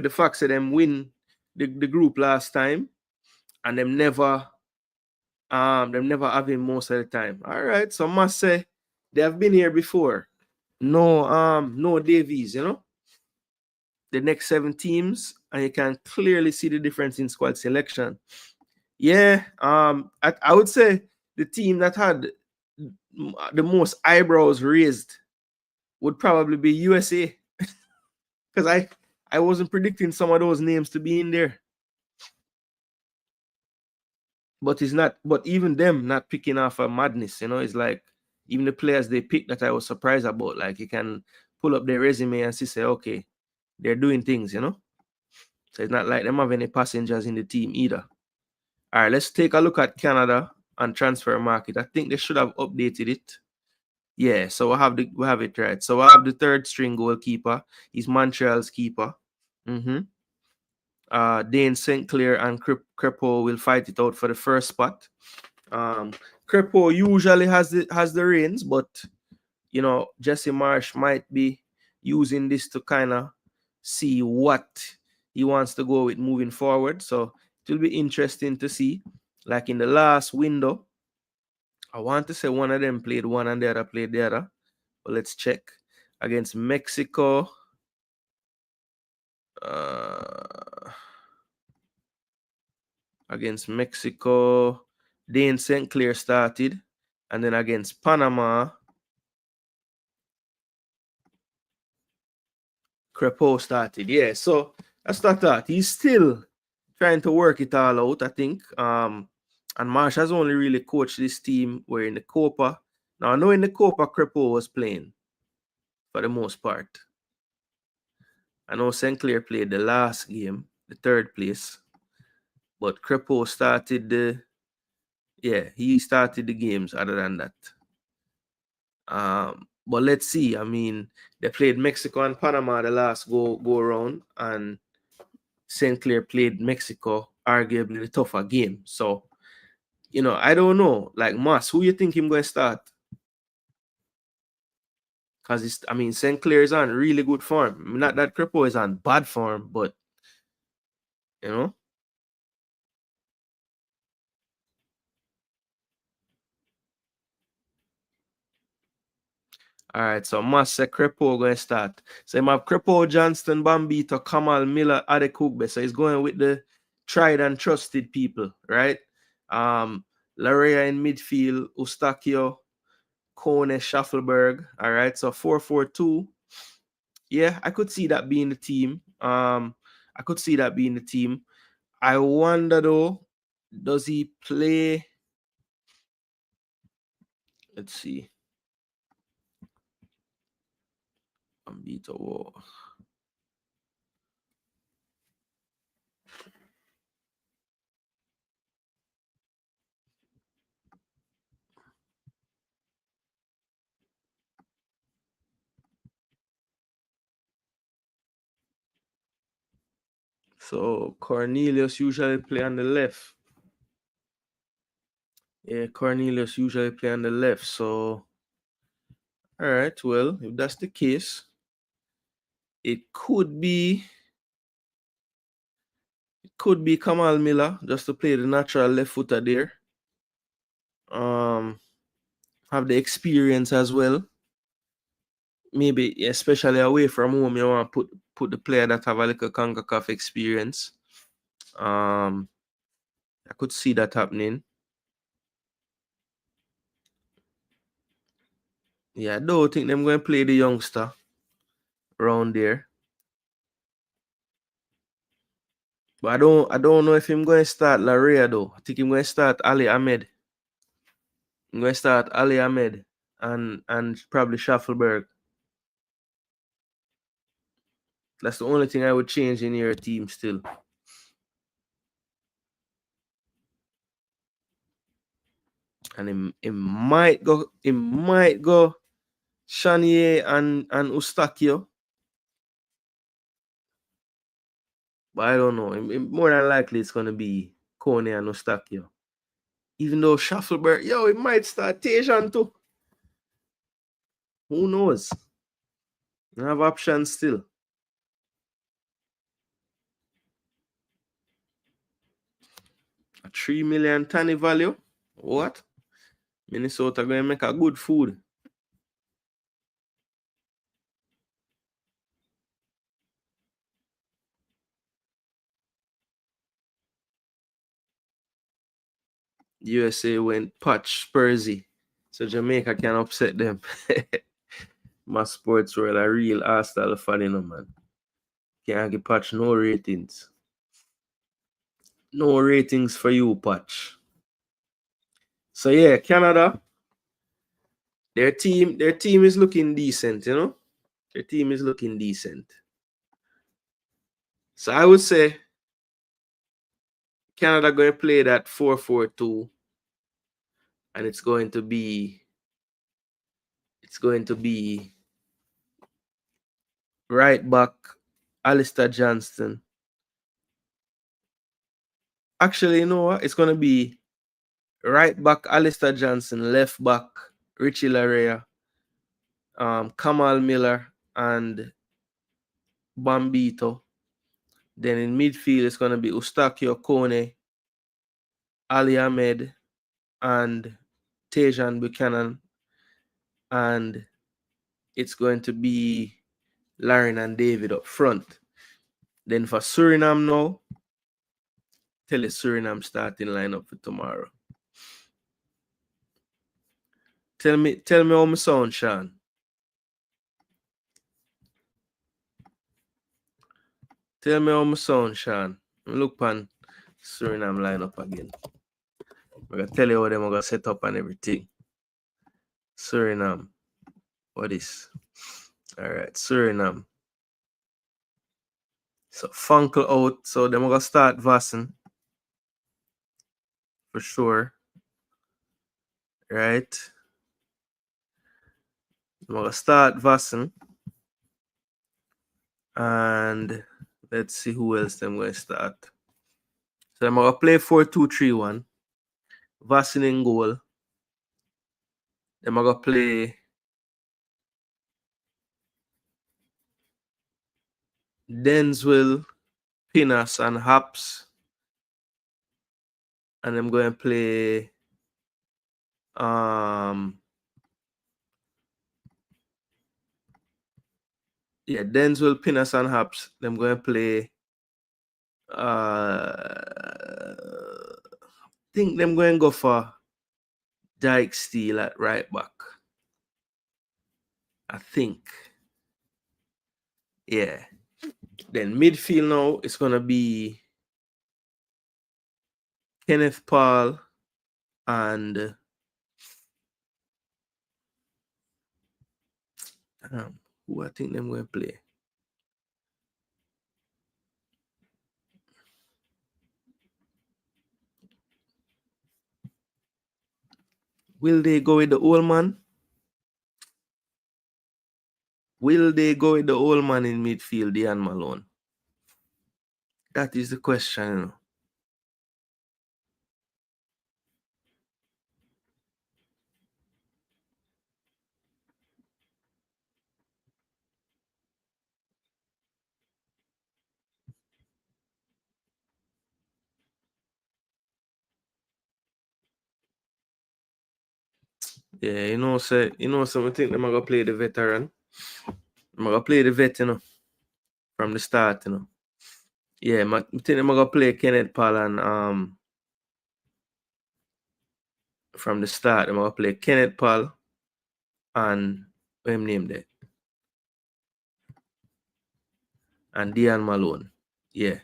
the facts that them win the group last time, and them never have him most of the time. All right, so must say they have been here before. No Davies, you know. The next 7 teams, and you can clearly see the difference in squad selection. Yeah, I would say the team that had the most eyebrows raised would probably be USA, because I wasn't predicting some of those names to be in there. But it's not, but even them not picking off a madness, you know, it's like even the players they picked that I was surprised about, like you can pull up their resume and say, okay, they're doing things, you know. So it's not like them have any passengers in the team either. All right, let's take a look at Canada and transfer market. I think they should have updated it. Yeah, so we have it right. So I have the 3rd string goalkeeper. He's Montreal's keeper. Dane St. Clair and Crepo will fight it out for the first spot. Crepo usually has the reins, but you know, Jesse Marsh might be using this to kind of see what he wants to go with moving forward. So it will be interesting to see. Like in the last window, I want to say one of them played one and the other played the other. But let's check. Against Mexico. Against Mexico, Dane St. Clair started. And then against Panama, Crepo started. Yeah, so that's that. He's still trying to work it all out, I think. And Marsh has only really coached this team where in the Copa. Now, I know in the Copa, Crepo was playing for the most part. I know St. Clair played the last game, the third place. But Crepo started he started the games other than that. But let's see. I mean, they played Mexico and Panama the last go around, and St. Clair played Mexico, arguably the tougher game. So, you know, I don't know. Like Moss, who you think him going to start? Because St. Clair is on really good form. Not that Crepo is on bad form, but you know. All right, so Moss said Crepo going to start. So I have Crepo, Johnston, Bambito, Kamal, Miller, Adekugbe. So he's going with the tried and trusted people, right? Larea in midfield, Ustakio, Kone, Schaffelberg. All right, so 4-4-2. Yeah, I could see that being the team. I could see that being the team. I wonder though, does he play? Let's see. Bambito. So Cornelius usually play on the left. Yeah, Cornelius usually play on the left. So, all right. Well, if that's the case, it could be Kamal Miller just to play the natural left footer there. Have the experience as well. Maybe especially away from home, you want to put the player that have a little CONCACAF experience. I could see that happening. Yeah, I don't think them going to play the youngster around there. But I don't know if I'm going to start Larea though. I think I'm going to start Ali Ahmed. I'm going to start Ali Ahmed and probably Schaffelberg. That's the only thing I would change in your team still. And it might go Shanier and Ustakio. But I don't know. More than likely it's gonna be Kone and Ustakio. Even though Schaffelberg, it might start Tajan too. Who knows? You have options still. A 3 million Tanny value. What? Minnesota gonna make a good food. USA went patch Spursy. So Jamaica can upset them. My sports world a real hostile fan, man. Can't get patch no ratings. No ratings for you, patch. So yeah, Canada. Their team is looking decent, you know? Their team is looking decent. So I would say Canada going to play that 4-4-2. And it's going to be right back Alistair Johnston, Actually, you know what? It's gonna be right back Alistair Johnson, left back Richie Larea, Kamal Miller, and Bambito. Then in midfield, it's gonna be Ustakio Kone, Ali Ahmed, and Tejan Buchanan, and it's going to be Lauren and David up front. Then for Suriname now, tell you Suriname starting lineup for tomorrow. Tell me how my sound, Sean. Tell me how my sound, Sean. Look on Suriname lineup again. I'm gonna tell you how them are gonna set up and everything. Suriname. What is? Alright, Suriname. So Funkel out. So them are gonna start Vassen. For sure. Right. I'm gonna start Vassen. And let's see who else them going to start. So I'm going to play 4-2-3-1. Vassen in goal. Then I'm going to play Denzwil, Pinas, and Haps. And I'm going to play Denzwil, Pinas, and Haps. I'm going to play I think them going to go for Dyke Steele at right back. I think. Yeah. Then midfield now, it's going to be Kenneth Paul and who I think them going to play. Will they go with the old man? Will they go with the old man in midfield, Ian Malone? That is the question, you know. Yeah, you know, so I think they're gonna play the veteran. I'm gonna play the vet, you know, from the start, you know. Yeah, I think they're gonna play Kenneth Paul and from the start, I'm gonna play Kenneth Paul and what him name there? And Dion Malone. Yeah.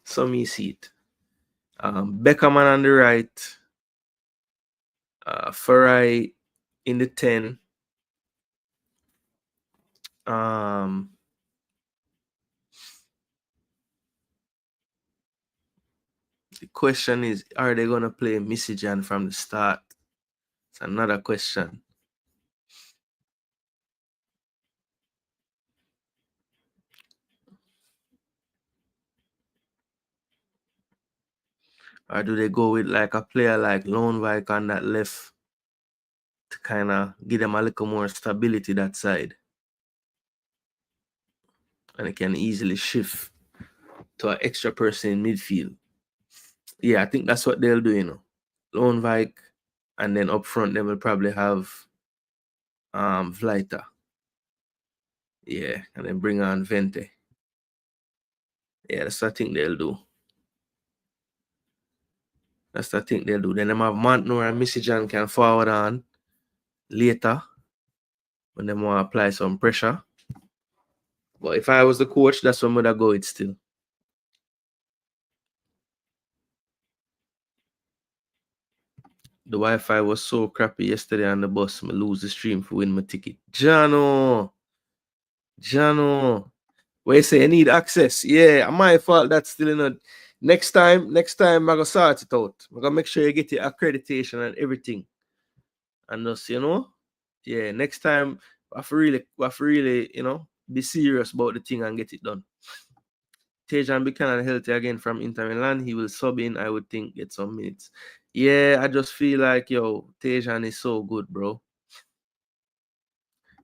So me see it. Beckerman on the right. Farai in the 10. The question is, are they gonna play Missy Jan from the start? It's another question. Or do they go with like a player like Lone Vike on that left to kind of give them a little more stability that side? And it can easily shift to an extra person in midfield. Yeah, I think that's what they'll do, you know. Lone Vike, and then up front they will probably have Vlita. Yeah, and then bring on Vente. Yeah, that's what I think they'll do. That's what I think they'll do. Then them have Montnor and Missy Jan can forward on later when they want to apply some pressure. But if I was the coach, that's when I'd go with still. The Wi-Fi was so crappy yesterday on the bus. I lose the stream for win my ticket. Jano. Where you say I need access? Yeah, my fault. That's still in a next time. I'm gonna sort it out. I'm gonna make sure you get your accreditation and everything. And just, you know, yeah, next time I have to really, you know, be serious about the thing and get it done. Tejan Buchanan healthy again from Inter Milan. He will sub in, I would think, get some minutes. Yeah, I just feel like, yo, Tejan is so good, bro.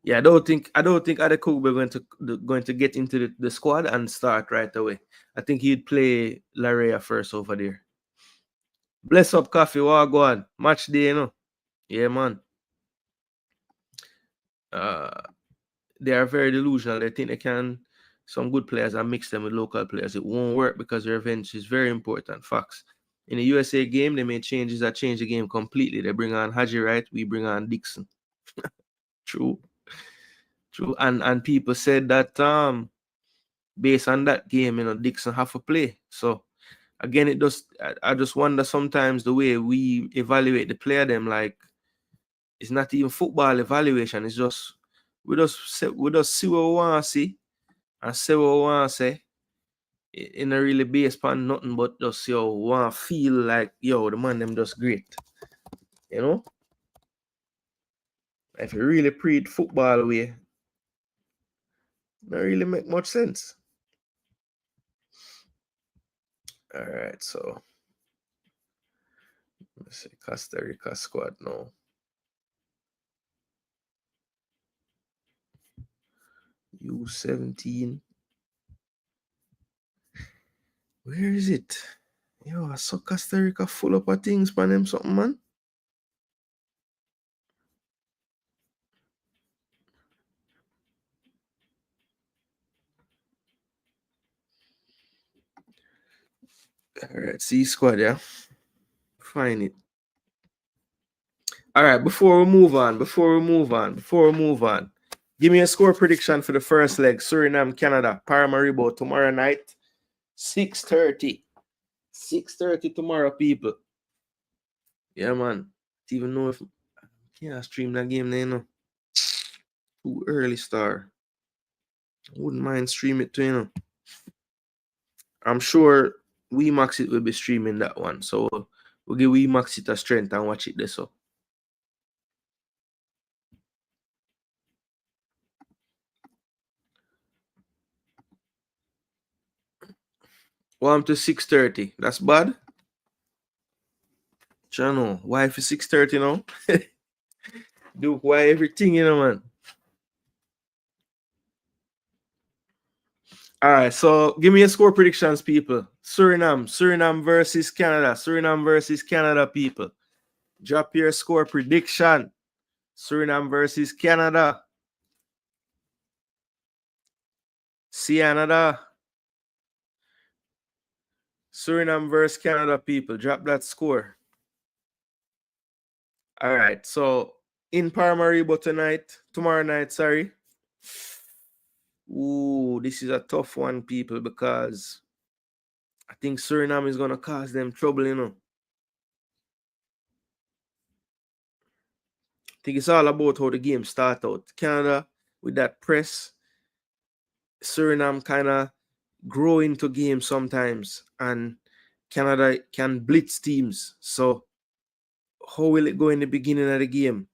Yeah, I don't think Adekugbe going to get into the squad and start right away. I think he'd play Larea first over there. Bless up coffee, wagwan. Match day, you know. Yeah, man. They are very delusional. They think they can some good players and mix them with local players. It won't work because revenge is very important. Facts. In the USA game, they made changes that changed the game completely. They bring on Haji Wright, we bring on Dixon. True. And people said that based on that game, Dixon have to play. So again, I just wonder sometimes the way we evaluate the player, them like it's not even football evaluation. It's just we just see what we want to see and say what we want to say. In a really based upon nothing but just want to feel like the man them just great. You know? If you really pre football way, not really make much sense. Alright, so let's see Costa Rica squad now. U17. Where is it? Yo, I saw Costa Rica full up of things for them something, man. Alright, C squad, yeah. Find it. Alright, before we move on, give me a score prediction for the first leg. Suriname, Canada, Paramaribo tomorrow night, 6:30. 6:30 tomorrow, people. Yeah, man. Don't even know if I can't stream that game now, you know. Too early star. I wouldn't mind stream it too, you know. I'm sure WeMax it will be streaming that one. So we'll give WeMax it a strength and watch it this up. 1 to 6:30. That's bad. Channel. Why for 6:30 now? Duke, why everything, you know, man? All right, so give me a score predictions, people. Suriname versus Canada, people. Drop your score prediction. Suriname versus Canada. Canada. Suriname versus Canada, people. Drop that score. All right, so in Paramaribo tomorrow night, sorry. Ooh, this is a tough one, people, because I think Suriname is going to cause them trouble, you know. I think it's all about how the game start out. Canada, with that press, Suriname kind of grow into games sometimes, and Canada can blitz teams. So how will it go in the beginning of the game?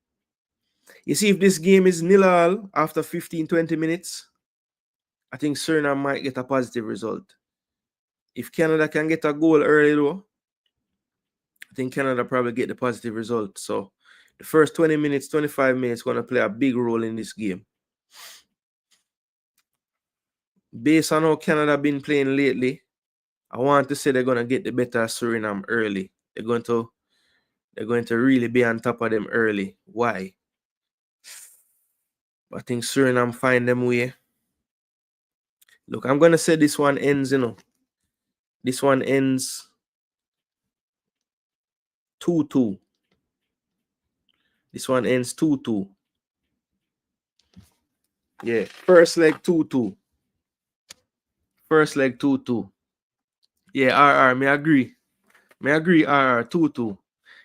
You see, if this game is 0-0 after 15-20 minutes, I think Suriname might get a positive result. If Canada can get a goal early though, I think Canada probably get the positive result. So the first 20 minutes, 25 minutes going to play a big role in this game. Based on how Canada been playing lately, I want to say they're going to get the better Suriname early. They're going to really be on top of them early. Why? I think Suriname find them way. Look, I'm going to say this one ends, you know. This one ends 2-2. This one ends 2-2. Yeah, first leg 2-2. First leg 2-2. Yeah, RR, me agree. RR, 2-2.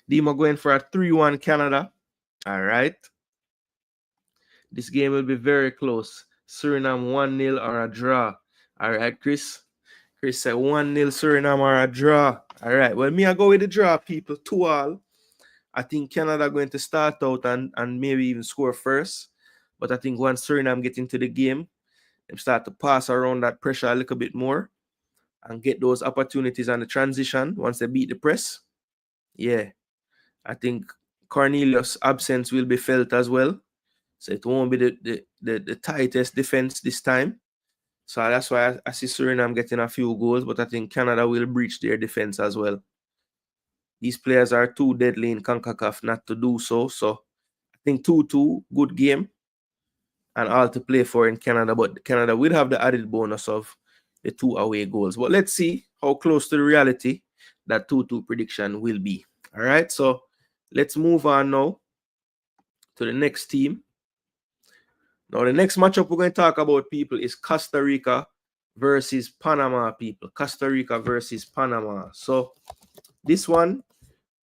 Dima going for a 3-1 Canada. All right. This game will be very close. Suriname 1-0 or a draw. All right, Chris. Chris said 1-0 Suriname or a draw. All right. Well, me I go with the draw, people. 2-2. I think Canada going to start out and maybe even score first. But I think once Suriname get into the game, they start to pass around that pressure a little bit more. and get those opportunities on the transition once they beat the press. Yeah, I think Cornelius' absence will be felt as well. So it won't be the tightest defense this time. So that's why I see Suriname getting a few goals, but I think Canada will breach their defense as well. These players are too deadly in CONCACAF not to do so. So I think 2-2, good game, and all to play for in Canada. But Canada will have the added bonus of the 2 away goals. But let's see how close to the reality that 2-2 prediction will be. All right, so let's move on now to the next team. Now, the next matchup we're going to talk about, people, is Costa Rica versus Panama, people. Costa Rica versus Panama. So this one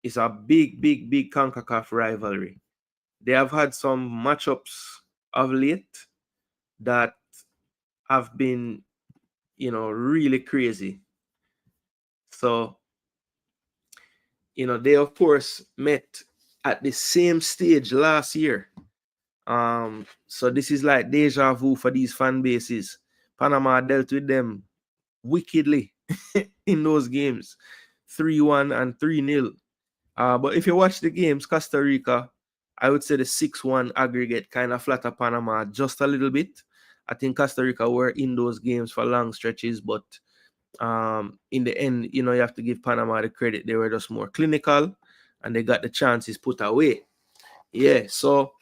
is a big CONCACAF rivalry. They have had some matchups of late that have been, really crazy. So, they of course met at the same stage last year. So this is like deja vu for these fan bases. Panama dealt with them wickedly in those games, 3-1 and 3-0. But if you watch the games, Costa Rica, I would say the 6-1 aggregate kind of flatter Panama just a little bit. I think Costa Rica were in those games for long stretches, but in the end, you have to give Panama the credit. They were just more clinical and they got the chances put away. Yeah, so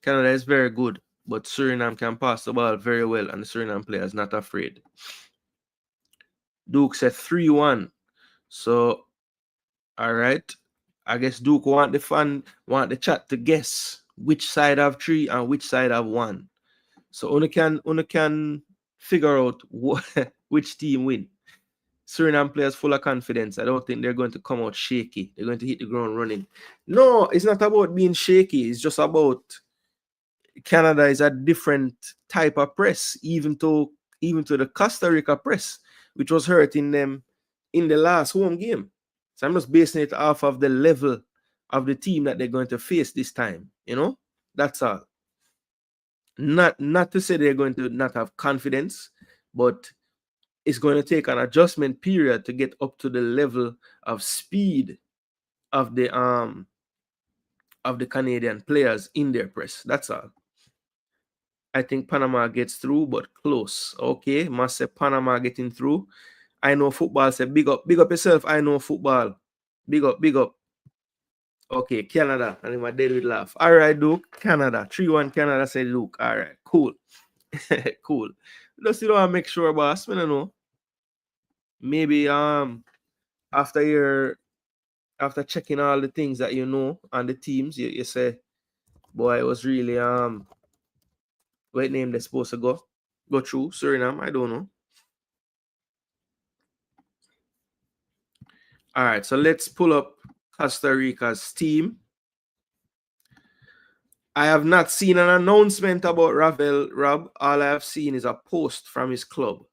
Canada is very good, but Suriname can pass the ball very well, and the Suriname player is not afraid. Duke said 3-1. So, all right. I guess Duke want the chat to guess which side have 3 and which side have 1. So Una can figure out which team win. Suriname players full of confidence. I don't think they're going to come out shaky. They're going to hit the ground running. No, it's not about being shaky. It's just about Canada is a different type of press, even to the Costa Rica press, which was hurting them in the last home game. So I'm just basing it off of the level of the team that they're going to face this time. That's all. Not to say they're going to not have confidence, but it's going to take an adjustment period to get up to the level of speed of the Canadian players in their press. That's all. I think Panama gets through, but close. Okay, must say Panama getting through. I know football. Say big up yourself. I know football. Big up. Okay, Canada. And my dead with laugh. All right, Duke. Canada. 3-1 Canada, say Duke. All right, cool. Cool. Just make sure, boss. I don't know. Maybe after checking all the things that you know on the teams, you say, boy, it was really what name they're supposed to go through Suriname. I don't know. All right, so let's pull up Costa Rica's team. I have not seen an announcement about Rob. All I have seen is a post from his club.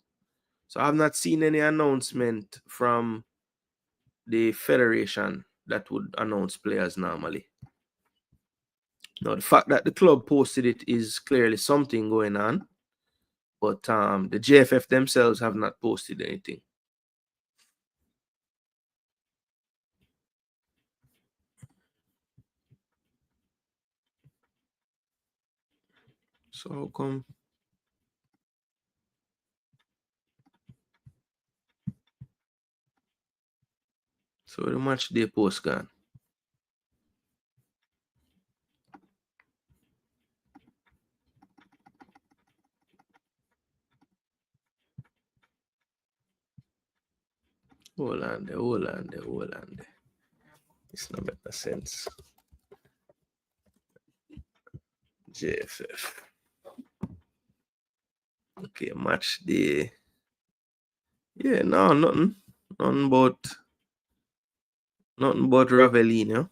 So I have not seen any announcement from the federation that would announce players normally. Now, the fact that the club posted it is clearly something going on, but the JFF themselves have not posted anything. So how come? So the match day post gone. Hold on there. It's not making sense. JFF. Okay, match day. Yeah, no, nothing but Ravelino.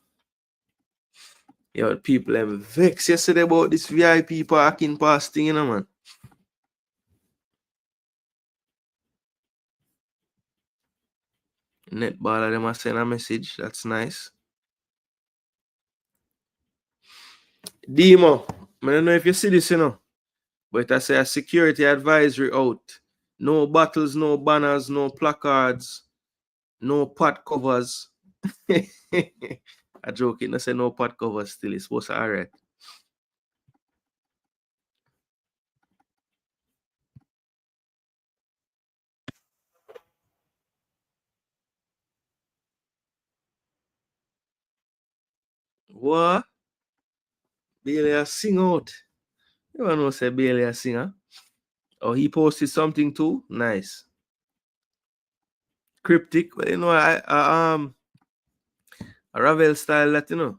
Yeah, people them vex yesterday about this VIP parking pass thing, man. Netballer them must send a message. That's nice. Demo, I don't know if you see this, But I say a security advisory out. No bottles, no banners, no placards, no pot covers. I joke it. I say no pot covers still. It's supposed to alright. What? Bailey a sing out. You want to say Bailey a singer? Oh, he posted something too? Nice. Cryptic. Well, you know, a Ravel style that, you know.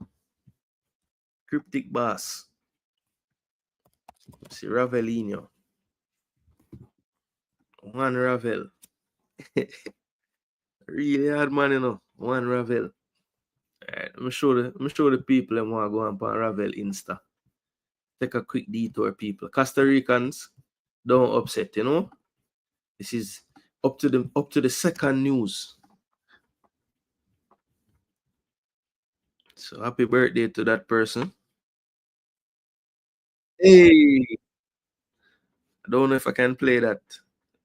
Cryptic bass. See, Ravelinho. One Ravel. Really hard man, you know. One Ravel. Alright, I'm show the people them want to go on Ravel Insta. Take a quick detour, people. Costa Ricans, don't upset, you know. This is up to the second news. So happy birthday to that person. Hey, I don't know if I can play that.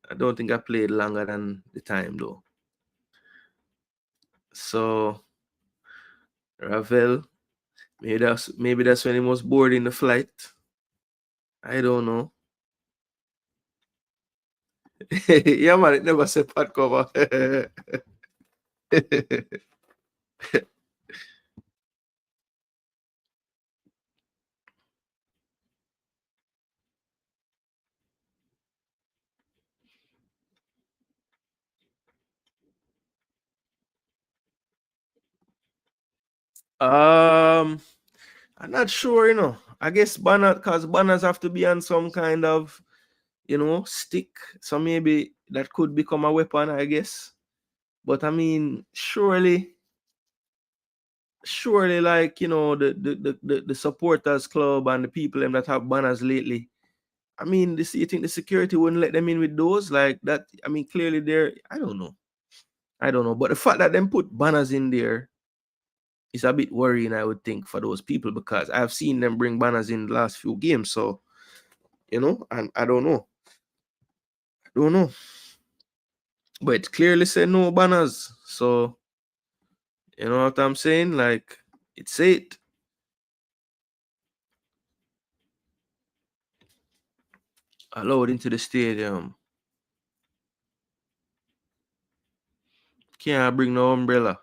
I don't think I played longer than the time though. So Ravel, maybe that's when he was bored in the flight. I don't know. Yeah, man, it never said pot cover. I'm not sure, you know. I guess because banners have to be on some kind of, you know, stick. So maybe that could become a weapon, I guess. But I mean, surely, like, you know, the supporters club and the people them that have banners lately. I mean, you think the security wouldn't let them in with those like that? I mean, clearly they're, I don't know. But the fact that them put banners in there is a bit worrying, I would think, for those people, because I've seen them bring banners in the last few games. So, you know, and I don't know. But it clearly said no banners. So, you know what I'm saying? Like, it's it. Allowed into the stadium. Can't bring no umbrella.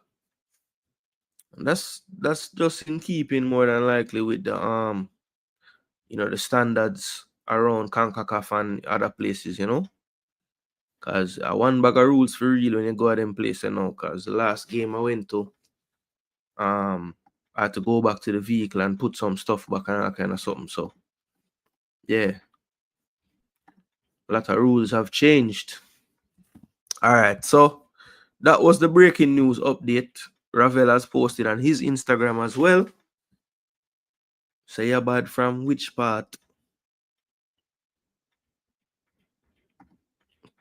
And that's just in keeping more than likely with the you know, the standards around CONCACAF and other places, you know. Cause one bag of rules for real when you go to them places, you know. Cause the last game I went to, I had to go back to the vehicle and put some stuff back and that kind of something. So yeah, a lot of rules have changed. All right, so that was the breaking news update. Ravel has posted on his Instagram as well. Say you're bad from which part?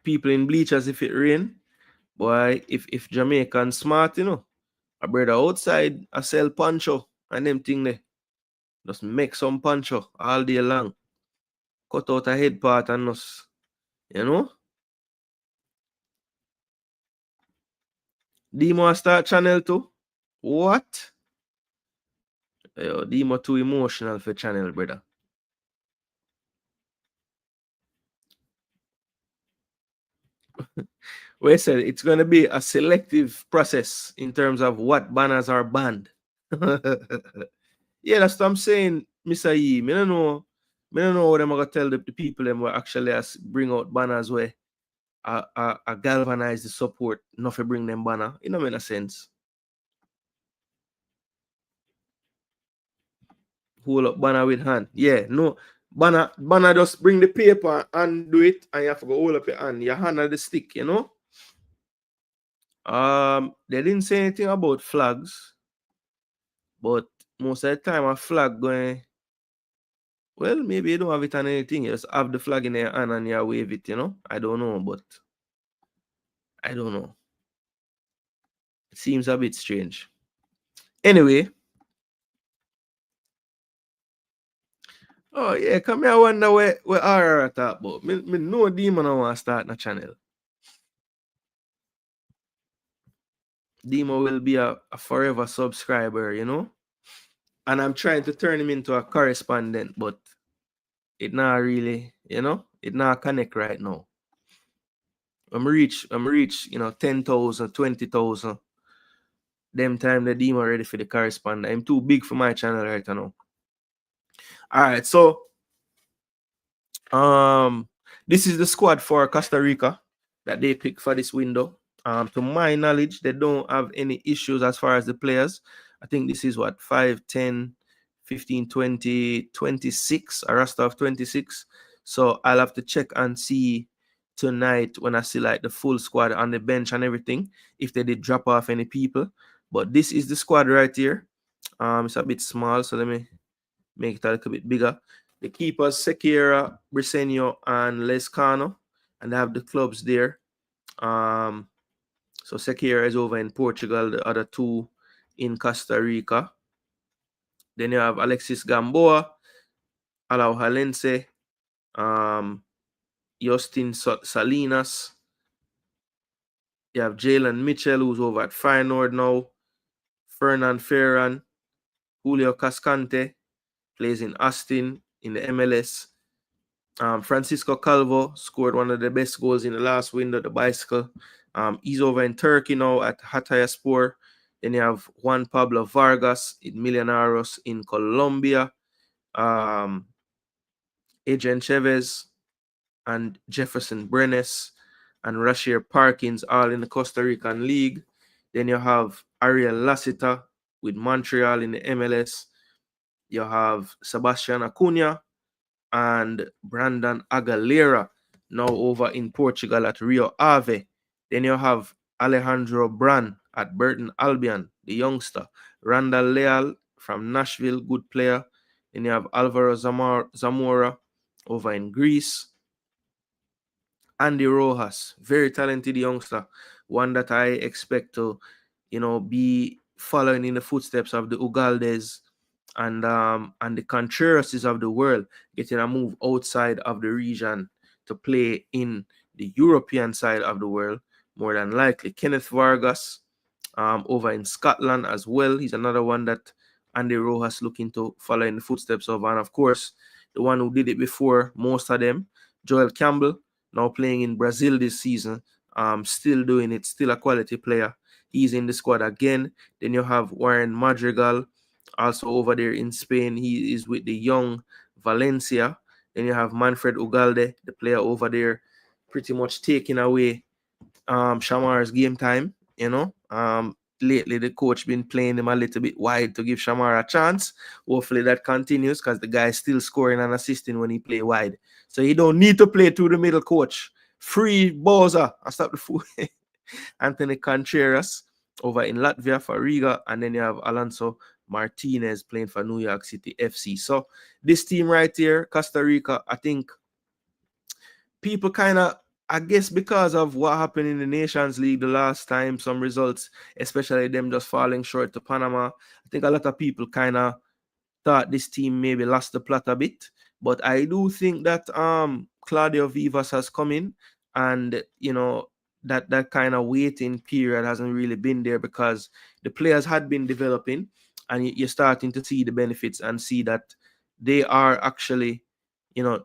People in bleachers if it rain. Boy, if Jamaican smart, you know, a brother outside I sell poncho and them thing there. Just make some poncho all day long. Cut out a head part and us, you know. Demo start channel too. What? Yo, Demo too emotional for channel, brother. We said it's gonna be a selective process in terms of what banners are banned. Yeah, that's what I'm saying, Mr. Yee. I don't know. I don't know what I'm gonna tell the people them will actually bring out banners where I galvanize the support, not to bring them banner. It don't make no sense. Hold up banner with hand. Yeah, no. Banner just bring the paper and do it, and you have to go hold up your hand. Your hand at the stick, you know. They didn't say anything about flags, but most of the time a flag going, well, maybe you don't have it on anything. You just have the flag in your hand and you wave it, you know. I don't know, but I don't know. It seems a bit strange. Anyway, Oh yeah, come here. I wonder where RR talk about. Me know Demon I want to start a channel. Demon will be a forever subscriber, you know. And I'm trying to turn him into a correspondent, but it not really, you know, it not connect right now. I'm reach, 10,000, 20,000. Them time the Demon ready for the correspondent. I'm too big for my channel right now. All right, so this is the squad for Costa Rica that they picked for this window. To my knowledge, they don't have any issues as far as the players. I think this is what 5, 10, 15, 20, 26, a roster of 26. So I'll have to check and see tonight when I see like the full squad on the bench and everything, if they did drop off any people. But this is the squad right here. It's a bit small, so let me make it a little bit bigger. The keepers, Sequeira, Briseño, and Lescano, and they have the clubs there. So Sequeira is over in Portugal, the other two in Costa Rica. Then you have Alexis Gamboa, Alau Halense, Justin Salinas. You have Jalen Mitchell, who's over at Feyenoord now. Fernan Ferran, Julio Cascante, plays in Austin in the MLS. Francisco Calvo scored one of the best goals in the last window, the bicycle. He's over in Turkey now at Hatayspor. Then you have Juan Pablo Vargas in Millonarios in Colombia. Adrian Chavez and Jefferson Brenes and Rashir Parkins all in the Costa Rican League. Then you have Ariel Lassiter with Montreal in the MLS. You have Sebastian Acuna and Brandon Aguilera now over in Portugal at Rio Ave. Then you have Alejandro Bran at Burton Albion, the youngster. Randall Leal from Nashville, good player. Then you have Alvaro Zamora over in Greece. Andy Rojas, very talented youngster, one that I expect to, be following in the footsteps of the Ugaldes and the Contrerases of the world, getting a move outside of the region to play in the European side of the world, more than likely. Kenneth Vargas, over in Scotland as well. He's another one that Andy Rojas looking to follow in the footsteps of. And of course, the one who did it before most of them, Joel Campbell, now playing in Brazil this season, still doing it, still a quality player. He's in the squad again. Then you have Warren Madrigal, also over there in Spain. He is with the young Valencia. Then you have Manfred Ugalde, the player over there, pretty much taking away Shamar's game time, lately the coach been playing him a little bit wide to give Shamar a chance. Hopefully that continues because the guy's still scoring and assisting when he play wide. So he don't need to play through the middle, coach. Free Boza. I stop the fool. Anthony Contreras over in Latvia for Riga. And then you have Alonso Martinez playing for New York City FC. So this team right here, Costa Rica, I think people kind of, I guess because of what happened in the Nations League the last time, some results, especially them just falling short to Panama, I think a lot of people kind of thought this team maybe lost the plot a bit. But I do think that Claudio Vivas has come in, and that kind of waiting period hasn't really been there because the players had been developing, and you're starting to see the benefits and see that they are actually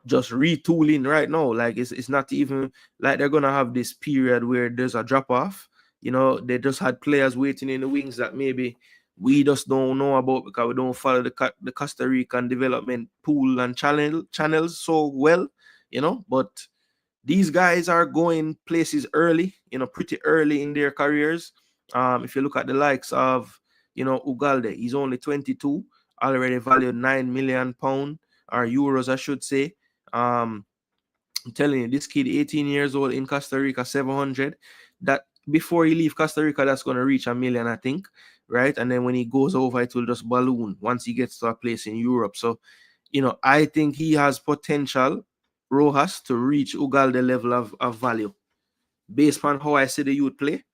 just retooling right now. Like it's not even like they're gonna have this period where there's a drop off. They just had players waiting in the wings that maybe we just don't know about because we don't follow the Costa Rican development pool and channels so well. But these guys are going places early, pretty early in their careers. If you look at the likes of Ugalde, he's only 22, already valued £9 million or euros, I should say. I'm telling you, this kid, 18 years old in Costa Rica, 700. That before he leave Costa Rica, that's going to reach $1 million, I think, right? And then when he goes over, it will just balloon once he gets to a place in Europe. So, I think he has potential, Rojas, to reach Ugalde level of value based on how I see the youth play.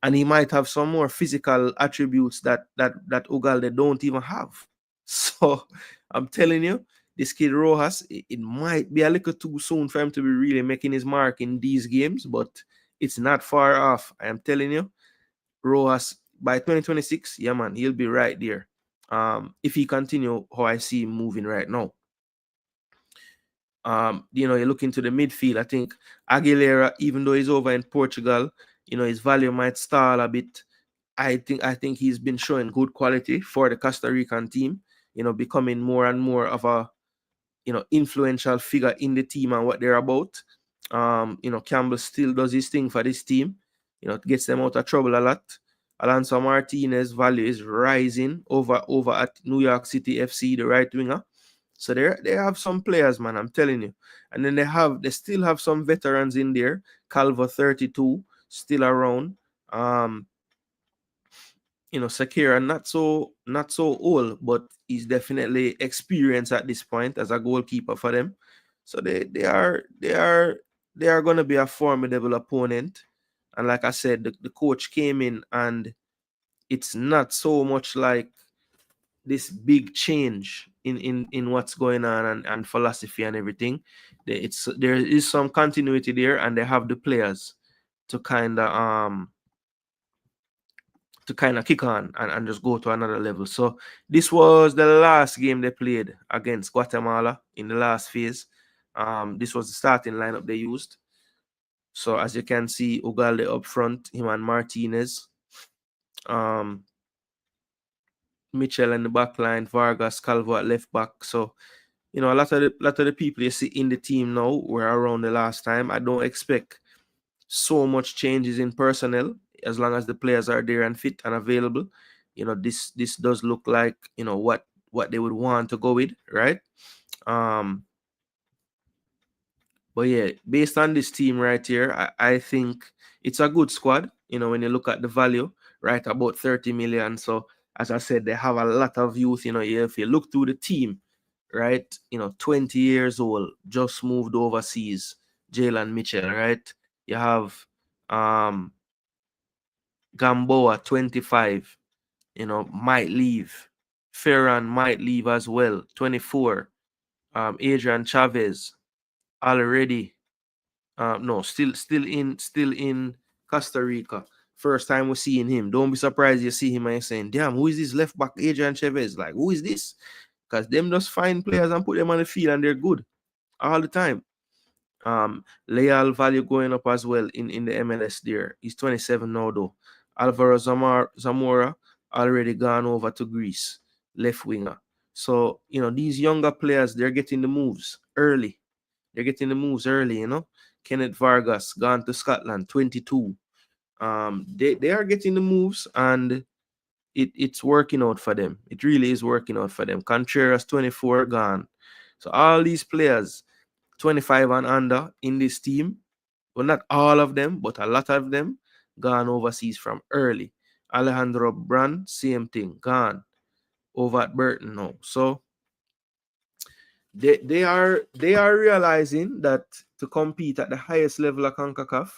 And he might have some more physical attributes that Ugalde don't even have. So I'm telling you, this kid Rojas, it might be a little too soon for him to be really making his mark in these games, but it's not far off. I am telling you, Rojas by 2026, yeah man, he'll be right there. If he continue how I see him moving right now. You look into the midfield. I think Aguilera, even though he's over in Portugal, his value might stall a bit. I think he's been showing good quality for the Costa Rican team, becoming more and more of a influential figure in the team and what they're about. Campbell still does his thing for this team, gets them out of trouble a lot. Alonso Martinez value is rising over at New York City FC, the right winger. So they have some players, man, I'm telling you. And then they still have some veterans in there. Calvo 32 still around. Sakira not so old, but he's definitely experienced at this point as a goalkeeper for them. So they are gonna be a formidable opponent. And like I said, the coach came in and it's not so much like this big change in what's going on and philosophy and everything. There is some continuity there, and they have the players to kind of kick on and just go to another level. So this was the last game they played against Guatemala in the last phase. This was the starting lineup they used. So as you can see, Ugalde up front, him and Martinez. Mitchell in the back line, Vargas, Calvo at left back. So, a lot of the people you see in the team now were around the last time. I don't expect so much changes in personnel as long as the players are there and fit and available. This does look like what they would want to go with, right? But yeah, based on this team right here, I think it's a good squad. When you look at the value, right, about 30 million. So as I said, they have a lot of youth. If you look through the team, right, 20 years old, just moved overseas, Jalen Mitchell, right? You have Gamboa, 25, might leave. Ferran might leave as well, 24. Adrian Chavez already. No, still in Costa Rica. First time we're seeing him. Don't be surprised you see him and you're saying, damn, who is this left back Adrian Chavez? Like, who is this? Because them just find players and put them on the field and they're good all the time. Leal value going up as well in the MLS there. He's 27 now though. Alvaro Zamora already gone over to Greece, left winger. So, these younger players, they're getting the moves early. Kenneth Vargas gone to Scotland, 22. They are getting the moves and it's working out for them. It really is working out for them. Contreras, 24, gone. So all these players, 25 and under in this team, well, not all of them, but a lot of them gone overseas from early. Alejandro Brand, same thing, gone over at Burton now. So they are realizing that to compete at the highest level of CONCACAF,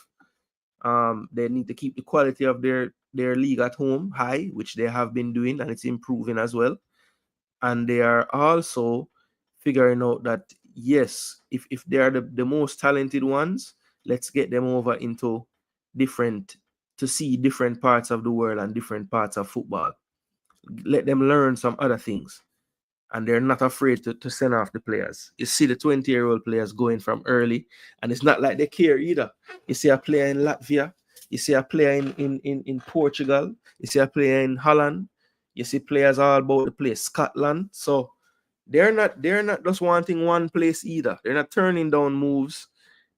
they need to keep the quality of their league at home high, which they have been doing, and it's improving as well. And they are also figuring out that yes, if they are the most talented ones, let's get them over into to see different parts of the world and different parts of football. Let them learn some other things. And they're not afraid to send off the players. You see the 20-year-old players going from early, and it's not like they care either. You see a player in Latvia, you see a player in Portugal, you see a player in Holland, you see players all about the place, Scotland. So they're not just wanting one place either. They're not turning down moves.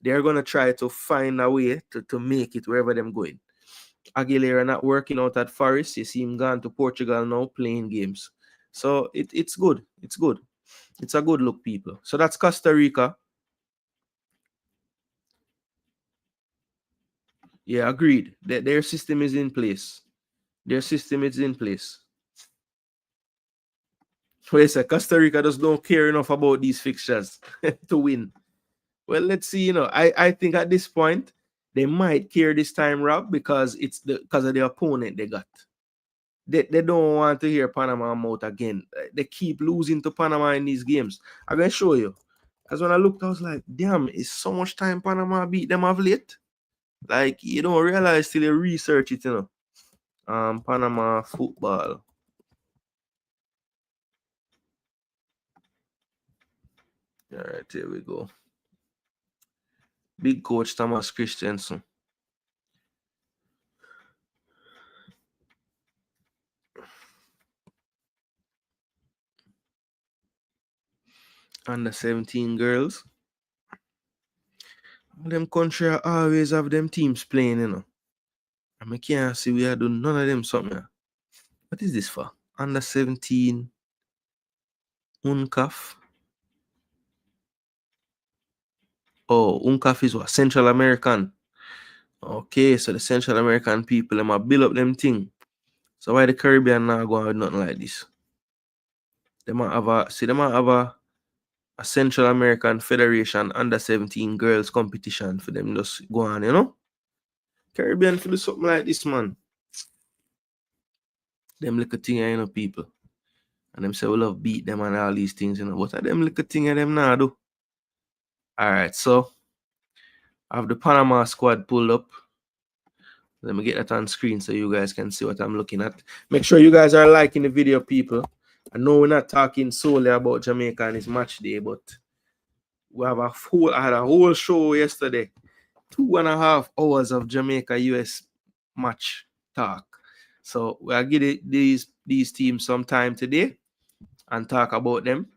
They're gonna try to find a way to make it wherever they're going. Aguilera not working out at Forest. You see him gone to Portugal now playing games. So it's good. It's good. It's a good look, people. So that's Costa Rica. Yeah, agreed. Their system is in place. Their system is in place. So yes, Costa Rica just don't care enough about these fixtures to win. Well, let's see. I think at this point they might care this time, Rob, because because of the opponent they got. They don't want to hear Panama out again. They keep losing to Panama in these games. I'm gonna show you. Because when I looked, I was like, damn, it's so much time Panama beat them of late. Like, you don't realize till you research it, you know. Panama football. All right, here we go. Big coach Thomas Christensen. Under 17 girls. Them country always have them teams playing, you know. I can't see we are doing none of them something. What is this for? Under 17 UNCAF. Oh, UNCAF is what? Central American. Okay, so the Central American people, them build up them thing. So why the Caribbean not going with nothing like this? They might have a Central American Federation under 17 girls competition for them just go on, you know? Caribbean for do something like this, man. Them little thing, you know, people. And them say we love beat them and all these things, you know. What are them little thing them now do? Alright, so I have the Panama squad pulled up. Let me get that on screen so you guys can see what I'm looking at. Make sure you guys are liking the video, people. I know we're not talking solely about Jamaica and its match day, but I had a whole show yesterday. 2.5 hours of Jamaica US match talk. So we'll give these teams some time today and talk about them.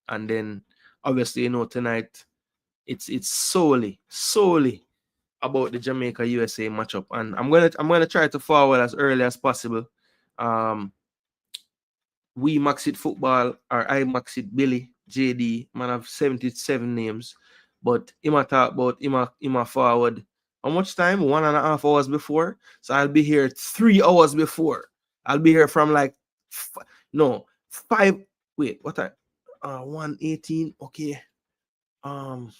And then obviously, you know, tonight it's solely about the Jamaica USA matchup. And I'm gonna try to forward as early as possible. We Max It Football or I Max It Billy JD, man, have 77 names. But him talk about him forward. How much time? 1.5 hours before. So I'll be here 3 hours before. I'll be here from like 5. Wait, what time? 1:18. Okay. I'll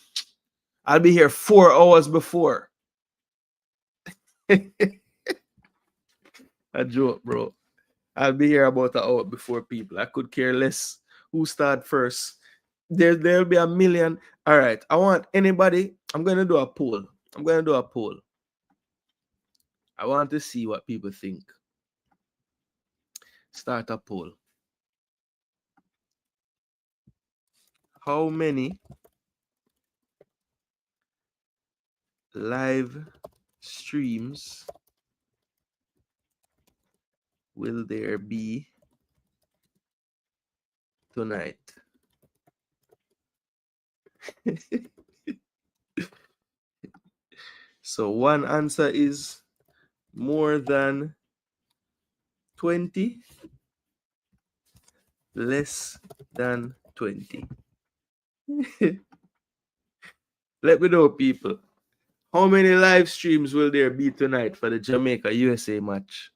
be here 4 hours before. A joke, bro. I'll be here about an hour before people. I could care less who start first. There'll be a million. All right. I want anybody. I'm gonna do a poll. I want to see what people think. Start a poll. How many live streams will there be tonight? So one answer is more than 20, less than 20. Let me know, people. How many live streams will there be tonight for the Jamaica USA match?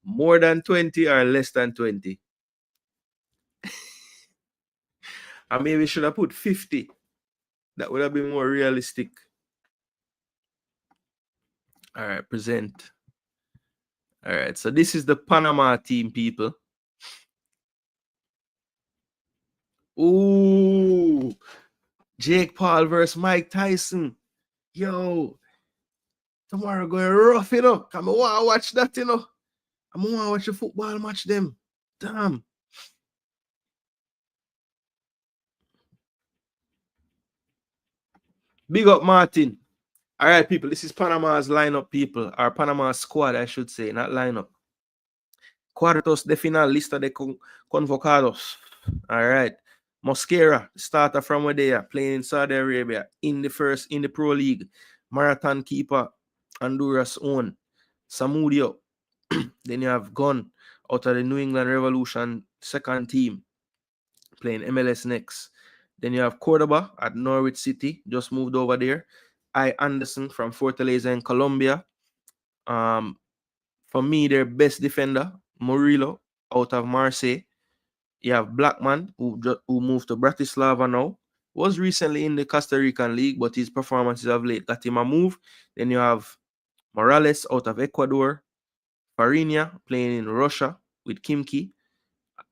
More than 20 or less than 20? I maybe we should have put 50. That would have been more realistic. All right, present. All right, so this is the Panama team, people. Ooh, Jake Paul versus Mike Tyson. Yo, tomorrow going rough, you know. I want to watch that, you know. I want to watch a football match them. Damn. Big up, Martin. All right, people. This is Panama's lineup, people. Or Panama's squad, I should say, not lineup. Cuartos de final, lista de convocados. All right. Mosquera, starter from where they are, playing in Saudi Arabia in the Pro League. Marathon keeper, Honduras own. Samudio. Then you have Gunn out of the New England Revolution second team, playing MLS next. Then you have Cordoba at Norwich City, just moved over there. I Anderson from Fortaleza in Colombia. For me, their best defender, Murillo, out of Marseille. You have Blackman, who moved to Bratislava now. Was recently in the Costa Rican League, but his performances of late got him a move. Then you have Morales out of Ecuador. Fariña playing in Russia. with Kimki.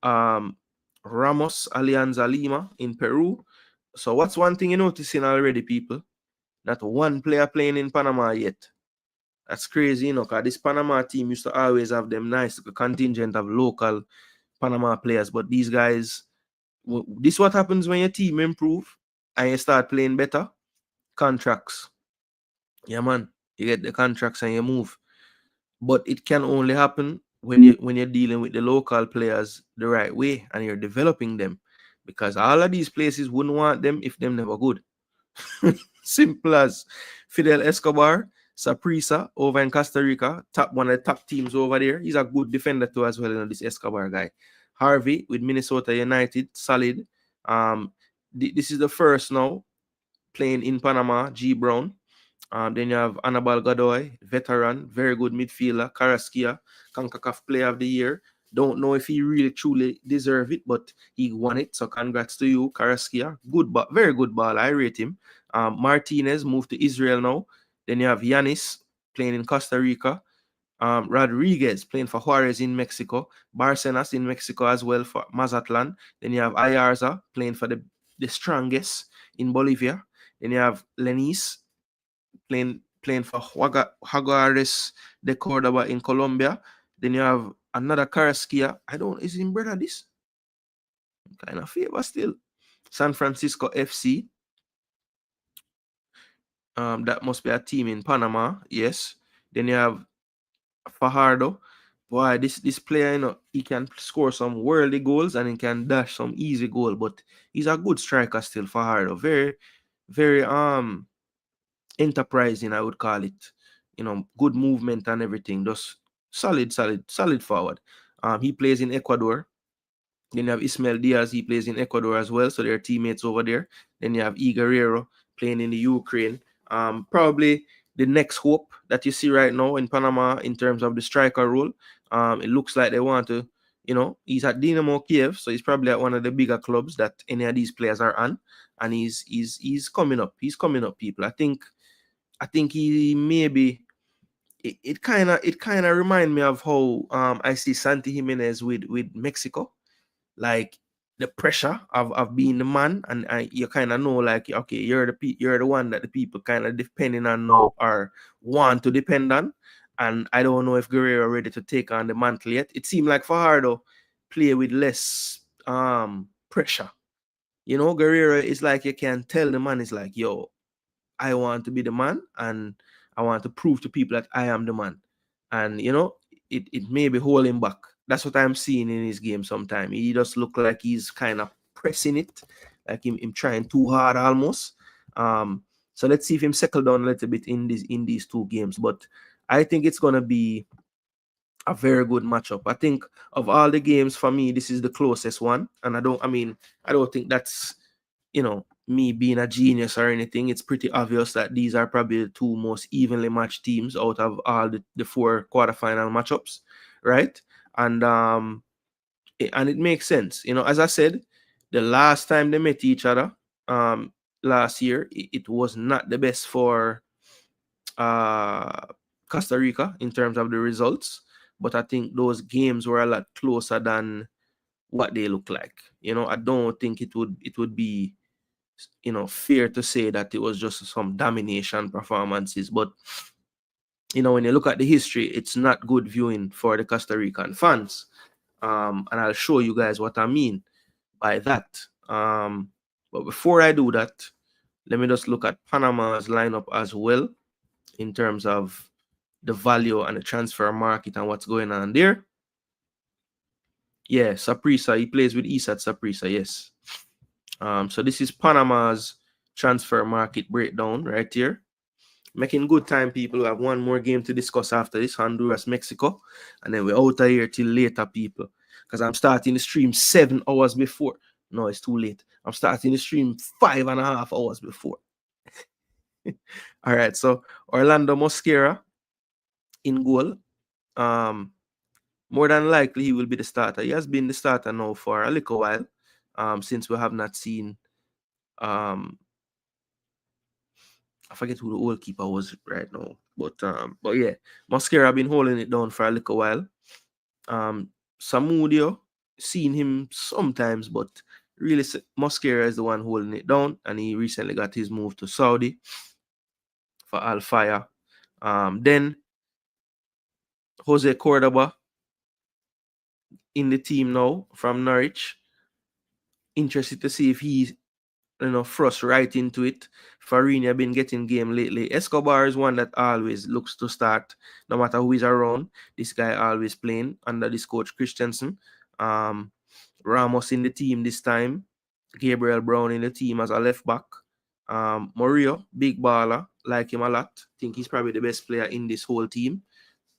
Ramos Alianza Lima in Peru. So what's one thing you're noticing already, people? Not one player playing in Panama yet. That's crazy, because this Panama team used to always have them nice contingent of local Panama players. But these guys, this is what happens when your team improve and you start playing better. Contracts. Yeah, man. You get the contracts and you move. But it can only happen when you're dealing with the local players the right way and you're developing them. Because all of these places wouldn't want them if them never good. Simple as Fidel Escobar, Saprissa over in Costa Rica, one of the top teams over there. He's a good defender too as well, this Escobar guy. Harvey with Minnesota United, solid. This is the first now playing in Panama, G Brown. Then you have Anibal Godoy, veteran, very good midfielder. Carrasquilla, CONCACAF Player of the Year. Don't know if he really truly deserve it, but he won it. So congrats to you, Carrasquilla. Good, but very good ball. I rate him. Martinez moved to Israel now. Then you have Yanis playing in Costa Rica. Rodriguez playing for Juarez in Mexico. Barcenas in Mexico as well for Mazatlan. Then you have Ayarza playing for the strongest in Bolivia. Then you have Lenis playing for Jaguares de Cordoba in Colombia. Then you have another Carrasquilla. Is him brother this? Kind of favor still. San Francisco FC. That must be a team in Panama. Yes. Then you have Fajardo. Boy, this player, he can score some worldly goals and he can dash some easy goal, but he's a good striker still, Fajardo. Very, very enterprising, I would call it. Good movement and everything. Just solid forward. He plays in Ecuador. Then you have Ismael Diaz, he plays in Ecuador as well, so they're teammates over there. Then you have E. Guerrero playing in the Ukraine. Probably the next hope that you see right now in Panama in terms of the striker role. It looks like they want to, he's at Dynamo Kiev, so he's probably at one of the bigger clubs that any of these players are on, and he's coming up. He's coming up, people. I think he maybe it kind of remind me of how I see Santi Jimenez with Mexico, like the pressure of being the man, and you kind of know, like, okay, you're the one that the people kind of depending on now or want to depend on, and I don't know if Guerrero ready to take on the mantle yet. It seemed like Fajardo play with less pressure. Guerrero is like, you can tell the man is like, yo, I want to be the man, and I want to prove to people that I am the man. And it may be holding back. That's what I'm seeing in his game sometimes. He just look like he's kind of pressing it, like him trying too hard almost. So let's see if him settle down a little bit in these two games. But I think it's gonna be a very good matchup. I think of all the games, for me, this is the closest one. And I don't think that's me being a genius or anything. It's pretty obvious that these are probably the two most evenly matched teams out of all the four quarterfinal matchups, right? And it makes sense. As I said, the last time they met each other, last year, it was not the best for Costa Rica in terms of the results, but I think those games were a lot closer than what they look like. I don't think it would be fair to say that it was just some domination performances, but when you look at the history, it's not good viewing for the Costa Rican fans. And I'll show you guys what I mean by that. But before I do that, let me just look at Panama's lineup as well in terms of the value and the transfer market and what's going on there. Yeah, Saprissa, he plays with Isat Saprissa, yes. So this is Panama's transfer market breakdown right here. Making good time, people. We have one more game to discuss after this, Honduras, Mexico. And then we're out of here till later, people. Because I'm starting the stream 7 hours before. No, it's too late. I'm starting the stream 5.5 hours before. All right, so Orlando Mosquera in goal. More than likely, he will be the starter. He has been the starter now for a little while, since we have not seen... I forget who the goalkeeper was right now, but yeah, Mosquera been holding it down for a little while. Samudio, seen him sometimes, but really Mosquera is the one holding it down, and he recently got his move to Saudi for Al Fire. Then Jose Cordoba in the team now from Norwich. Interested to see if he's thrust right into it. Farini been getting game lately. Escobar is one that always looks to start no matter who is around. This guy always playing under this coach Christensen. Ramos in the team this time. Gabriel Brown in the team as a left back. Murillo, big baller, like him a lot. Think he's probably the best player in this whole team.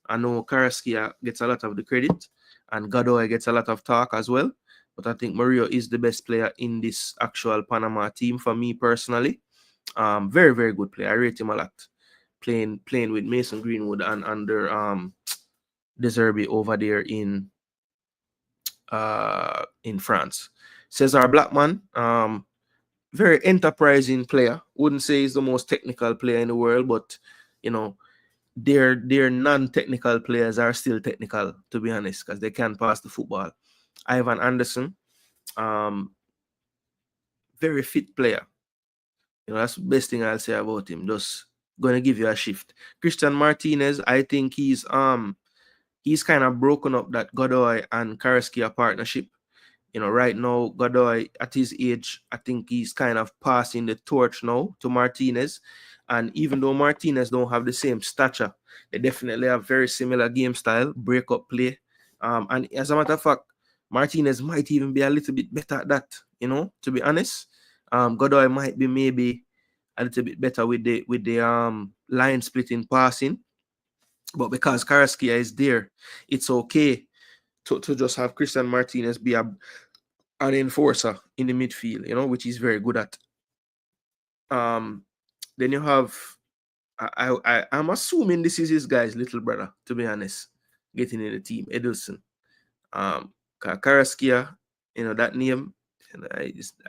I know Carrasquilla gets a lot of the credit, and Godoy gets a lot of talk as well. But I think Murillo is the best player in this actual Panama team for me personally. Very, very good player. I rate him a lot. Playing with Mason Greenwood and under Deserbi over there in France. Cesar Blackman, very enterprising player. Wouldn't say he's the most technical player in the world, but their non-technical players are still technical, to be honest, because they can pass the football. Ivan Anderson, very fit player. That's the best thing I'll say about him. Just gonna give you a shift. Christian Martinez, I think he's kind of broken up that Godoy and Carrasquilla partnership. Right now, Godoy at his age, I think he's kind of passing the torch now to Martinez. And even though Martinez don't have the same stature, they definitely have very similar game style, break-up play. And as a matter of fact, Martinez might even be a little bit better at that, to be honest. Godoy might be maybe a little bit better with the line splitting passing. But because Carrasquilla is there, it's okay to just have Christian Martinez be an enforcer in the midfield, which he's very good at. Then you have, I'm assuming this is his guy's little brother, to be honest, getting in the team, Edelson. Carrasquilla, that name,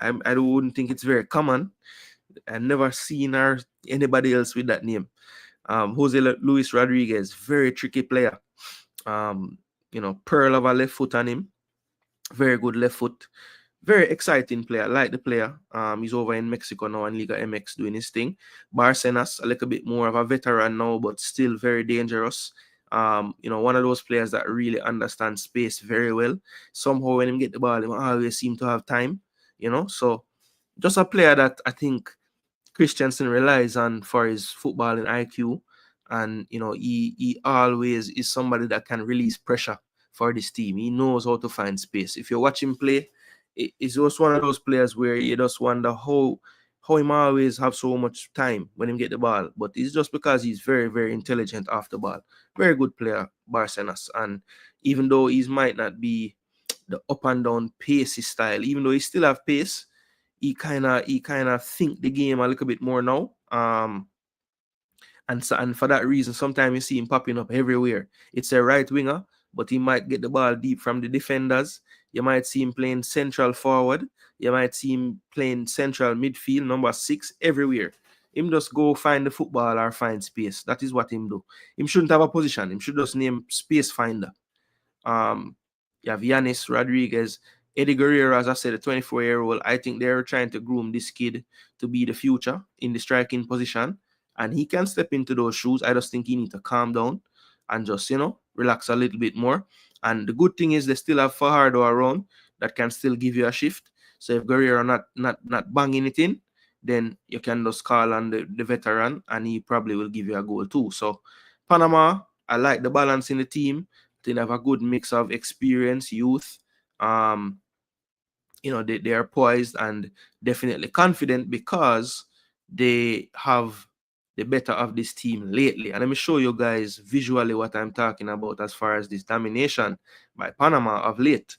I wouldn't think it's very common. I've never seen anybody else with that name. Jose Luis Rodriguez, very tricky player. Pearl of a left foot on him. Very good left foot. Very exciting player. I like the player. He's over in Mexico now in Liga MX doing his thing. Barcenas, a little bit more of a veteran now, but still very dangerous. One of those players that really understands space very well. Somehow when him get the ball, he always seem to have time. So just a player that I think Christensen relies on for his footballing IQ. And, he always is somebody that can release pressure for this team. He knows how to find space. If you watch him play, it's just one of those players where you just wonder how him always have so much time when him get the ball. But it's just because he's very, very intelligent off the ball. Very good player, Barcenas. And even though he might not be the up and down pacey style, even though he still have pace, he kind of think the game a little bit more now. And for that reason, sometimes you see him popping up everywhere. It's a right winger, but he might get the ball deep from the defenders. You might see him playing central forward. You might see him playing central midfield, number 6, everywhere. Him just go find the football or find space. That is what him do. Him shouldn't have a position. Him should just name space finder. You have Yanis Rodriguez. Eddie Guerrero, as I said, a 24-year-old. I think they're trying to groom this kid to be the future in the striking position. And he can step into those shoes. I just think he needs to calm down and just, relax a little bit more. And the good thing is they still have Fajardo around that can still give you a shift. So if Guerrero not banging it in, then you can just call on the veteran and he probably will give you a goal too. So Panama, I like the balance in the team. They have a good mix of experience, youth. They are poised and definitely confident because they have the better of this team lately. And let me show you guys visually what I'm talking about as far as this domination by Panama of late.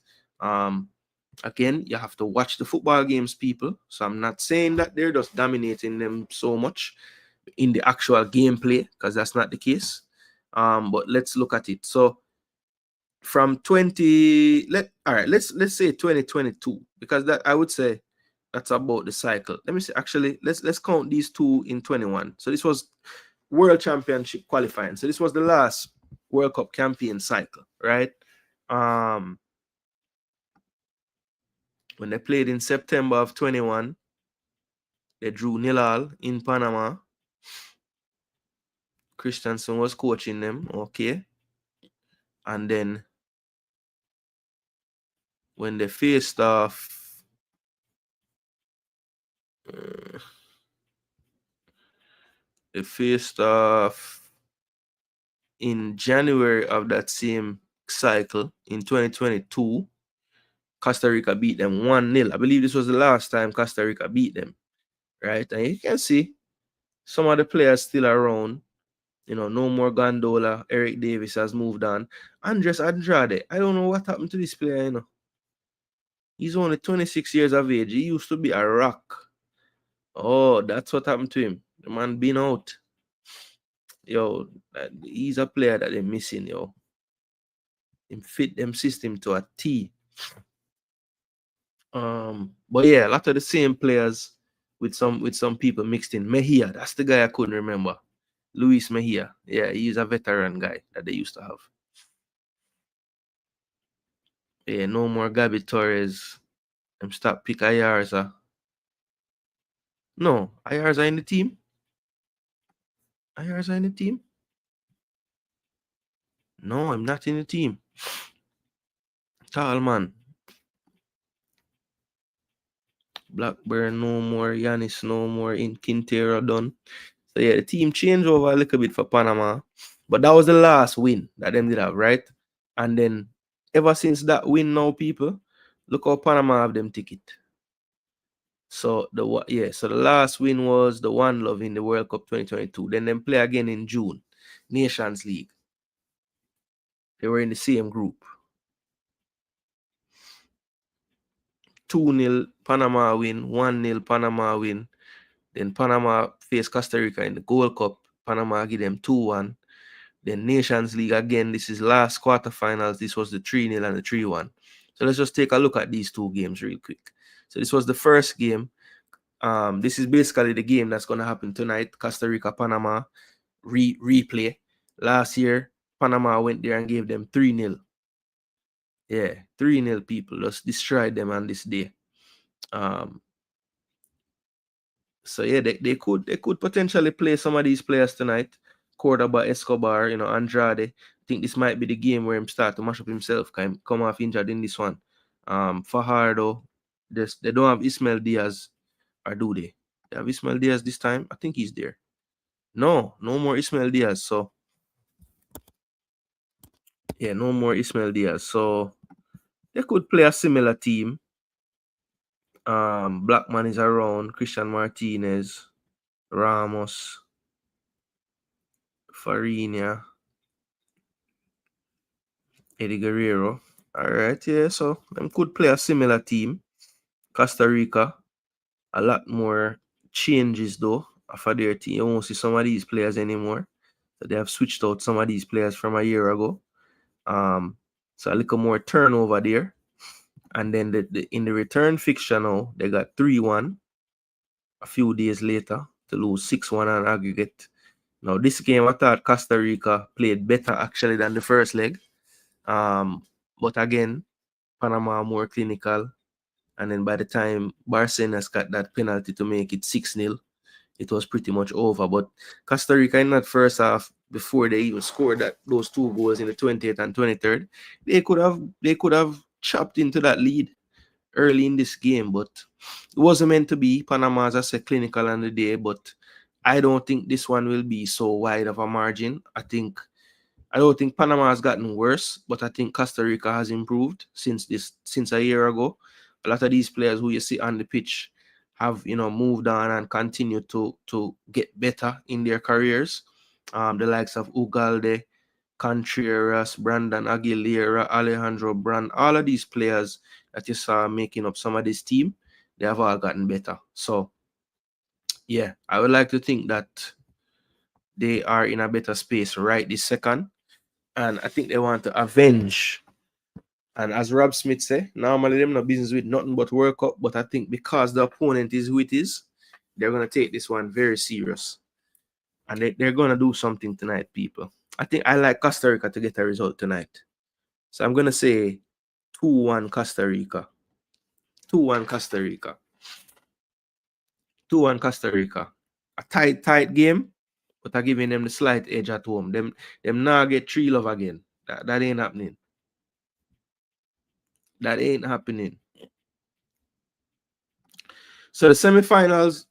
Again, you have to watch the football games, people. So I'm not saying that they're just dominating them so much in the actual gameplay, because that's not the case. But let's look at it. So from let's say 2022, because that I would say that's about the cycle. Let me see. Actually, let's count these two in 21. So this was World Championship qualifying. So this was the last World Cup campaign cycle, right? When they played in September of 21, they drew 0-0 in Panama. Christensen was coaching them, okay. And then when they faced off, in January of that same cycle in 2022, Costa Rica beat them 1-0. I believe this was the last time Costa Rica beat them, right? And you can see some of the players still around. You know, no more Gondola. Eric Davis has moved on. Andres Andrade, I don't know what happened to this player, you know. He's only 26 years of age. He used to be a rock. Oh, that's what happened to him. The man been out. Yo, he's a player that they're missing, yo. Him fit them system to a T. But yeah, a lot of the same players with some people mixed in. Mejia, that's the guy I couldn't remember. Luis Mejia. Yeah, he's a veteran guy that they used to have. Yeah, no more Gabi Torres. Them stop pick Ayarza. No, Ayarza in the team. Ayarza in the team. No, I'm not in the team. Tall man. Blackburn no more. Yanis no more. In Quintero done. So yeah, the team changed over a little bit for Panama. But that was the last win that them did have, right? And then ever since that win now, people, look how Panama have them ticket. So the last win was the One Love in the World Cup 2022. Then them play again in June, Nations League. They were in the same group. 2-0 Panama win, 1-0 Panama win. Then Panama faced Costa Rica in the Gold Cup. Panama give them 2-1. Then Nations League again. This is last quarterfinals. This was the 3-0 and the 3-1. So let's just take a look at these two games real quick. So this was the first game. This is basically the game that's going to happen tonight. Costa Rica, Panama replay. Last year, Panama went there and gave them 3-0. Yeah, 3-0 people. Just destroyed them on this day. So yeah, they could potentially play some of these players tonight. Cordoba, Escobar, Andrade. I think this might be the game where him start to mash up himself. Come off injured in this one. Fajardo, they don't have Ismael Diaz, or do they? They have Ismael Diaz this time. I think he's there. No more Ismael Diaz. So yeah, no more Ismael Diaz. So they could play a similar team. Blackman is around. Christian Martinez, Ramos, Farinia, Eddie Guerrero. All right, yeah. So them could play a similar team. Costa Rica, a lot more changes though for their team. You won't see some of these players anymore. So they have switched out some of these players from a year ago. So a little more turnover there. And then in the return fixture now, they got 3-1 a few days later to lose 6-1 on aggregate. Now this game I thought Costa Rica played better actually than the first leg. But again, Panama more clinical. And then by the time Barcenas got that penalty to make it 6-0, it was pretty much over. But Costa Rica in that first half, before they even scored those two goals in the 20th and 23rd, they could have chopped into that lead early in this game, but it wasn't meant to be. Panama, as I said, clinical on the day, but I don't think this one will be so wide of a margin. I don't think Panama has gotten worse, but I think Costa Rica has improved since a year ago. A lot of these players who you see on the pitch have moved on and continue to get better in their careers. The likes of Ugalde, Contreras, Brandon Aguilera, Alejandro Brand, all of these players that you saw making up some of this team, they have all gotten better. So yeah, I would like to think that they are in a better space right this second. And I think they want to avenge. And as Rob Smith say, normally them no business with nothing but World Cup. But I think because the opponent is who it is, they're going to take this one very serious. And they're going to do something tonight, people. I think I like Costa Rica to get a result tonight. So I'm going to say 2-1 Costa Rica. 2-1 Costa Rica. 2-1 Costa Rica. A tight game, but I'm giving them the slight edge at home. Them now get 3 love again. That ain't happening. That ain't happening. So the semifinals,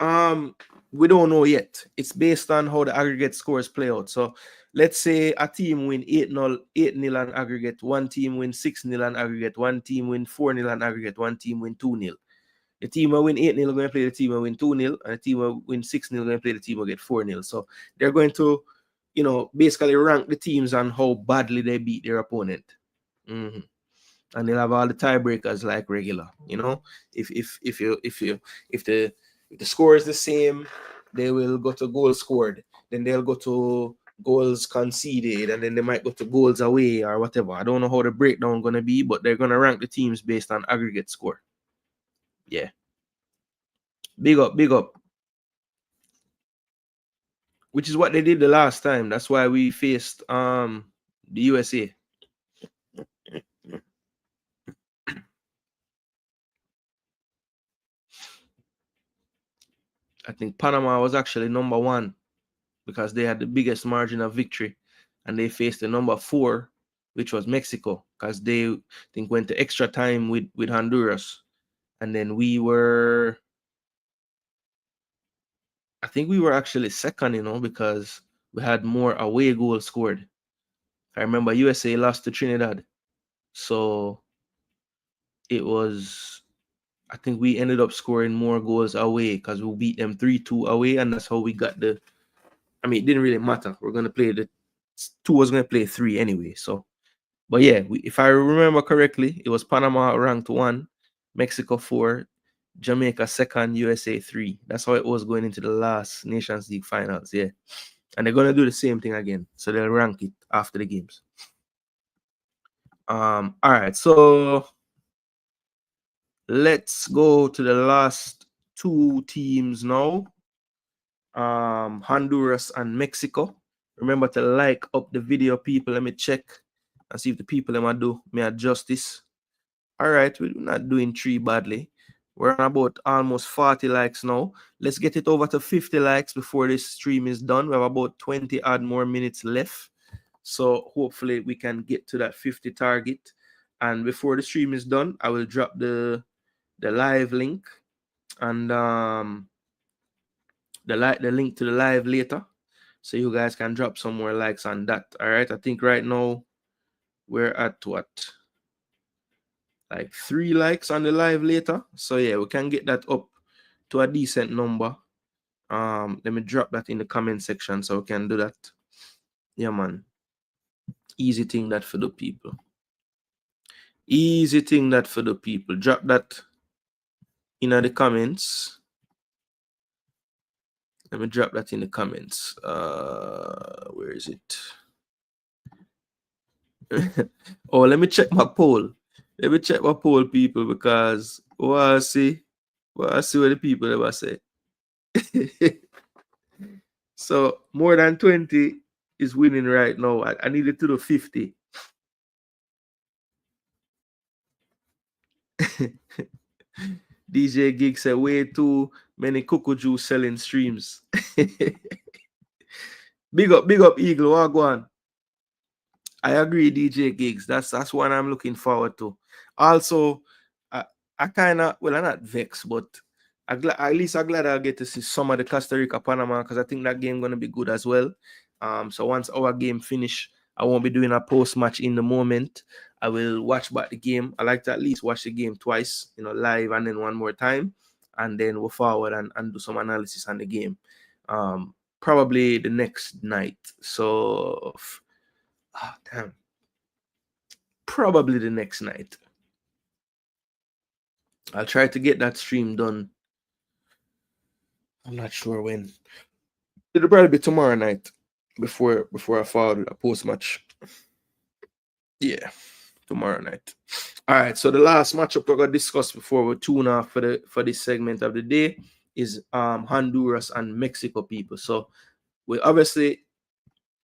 we don't know yet. It's based on how the aggregate scores play out. So let's say a team win 8-0, 8-0 on aggregate, one team win 6-0 on aggregate, one team win 4-0 on aggregate, one team win 2-0. The team will win 8-0 going to play the team will win 2-0, and the team will win 6-0 going to play the team will get 4-0. So they're going to, basically rank the teams on how badly they beat their opponent. And they'll have all the tiebreakers like regular. If the score is the same, they will go to goals scored. Then they'll go to goals conceded, and then they might go to goals away or whatever. I don't know how the breakdown gonna be, but they're gonna rank the teams based on aggregate score. Yeah. Big up. Which is what they did the last time. That's why we faced the USA. I think Panama was actually number 1 because they had the biggest margin of victory, and they faced the number 4, which was Mexico, because they went to extra time with Honduras, and then I think we were actually second, because we had more away goals scored. I remember USA lost to Trinidad, so it was, I think we ended up scoring more goals away because we beat them 3-2 away, and that's how we got it didn't really matter. We're going to play 2 was going to play 3 anyway. So, but yeah, if I remember correctly, it was Panama ranked 1, Mexico 4, Jamaica 2nd, USA 3. That's how it was going into the last Nations League finals. Yeah. And they're going to do the same thing again. So they'll rank it after the games. All right. So let's go to the last 2 teams now. Honduras and Mexico. Remember to like up the video, people. Let me check and see if the people may adjust this. All right, we're not doing 3 badly. We're on about almost 40 likes now. Let's get it over to 50 likes before this stream is done. We have about 20 odd more minutes left. So hopefully we can get to that 50 target. And before the stream is done, I will drop the live link and the link to the live later, so you guys can drop some more likes on that. All right, I think right now we're at what, like 3 likes on the live later. So yeah, we can get that up to a decent number. Let me drop that in the comment section so we can do that. Yeah, man. Easy thing that for the people. Easy thing that for the people. Drop that in the comments. Let me drop that in the comments. Where is it? Oh, let me check my poll. Let me check my poll, people, because I see what the people ever say. So more than 20 is winning right now. I need it to do 50. DJ Gig said way too many cocoa juice selling streams. Big up Eagle. What go on? I agree, DJ Gigs. That's one I'm looking forward to. Also, I kind of, well, I'm not vexed, but at least I'm glad I'll get to see some of the Costa Rica Panama, because I think that game going to be good as well. So once our game finish, I won't be doing a post-match in the moment. I will watch back the game. I like to at least watch the game twice, live, and then one more time, and then we'll forward and do some analysis on the game. Probably the next night. So, damn. Probably the next night. I'll try to get that stream done. I'm not sure when. It'll probably be tomorrow night before I forward a post-match. Yeah, tomorrow night. All right, so the last matchup we're gonna discuss before we tune off for this segment of the day is Honduras and Mexico, people. So we're obviously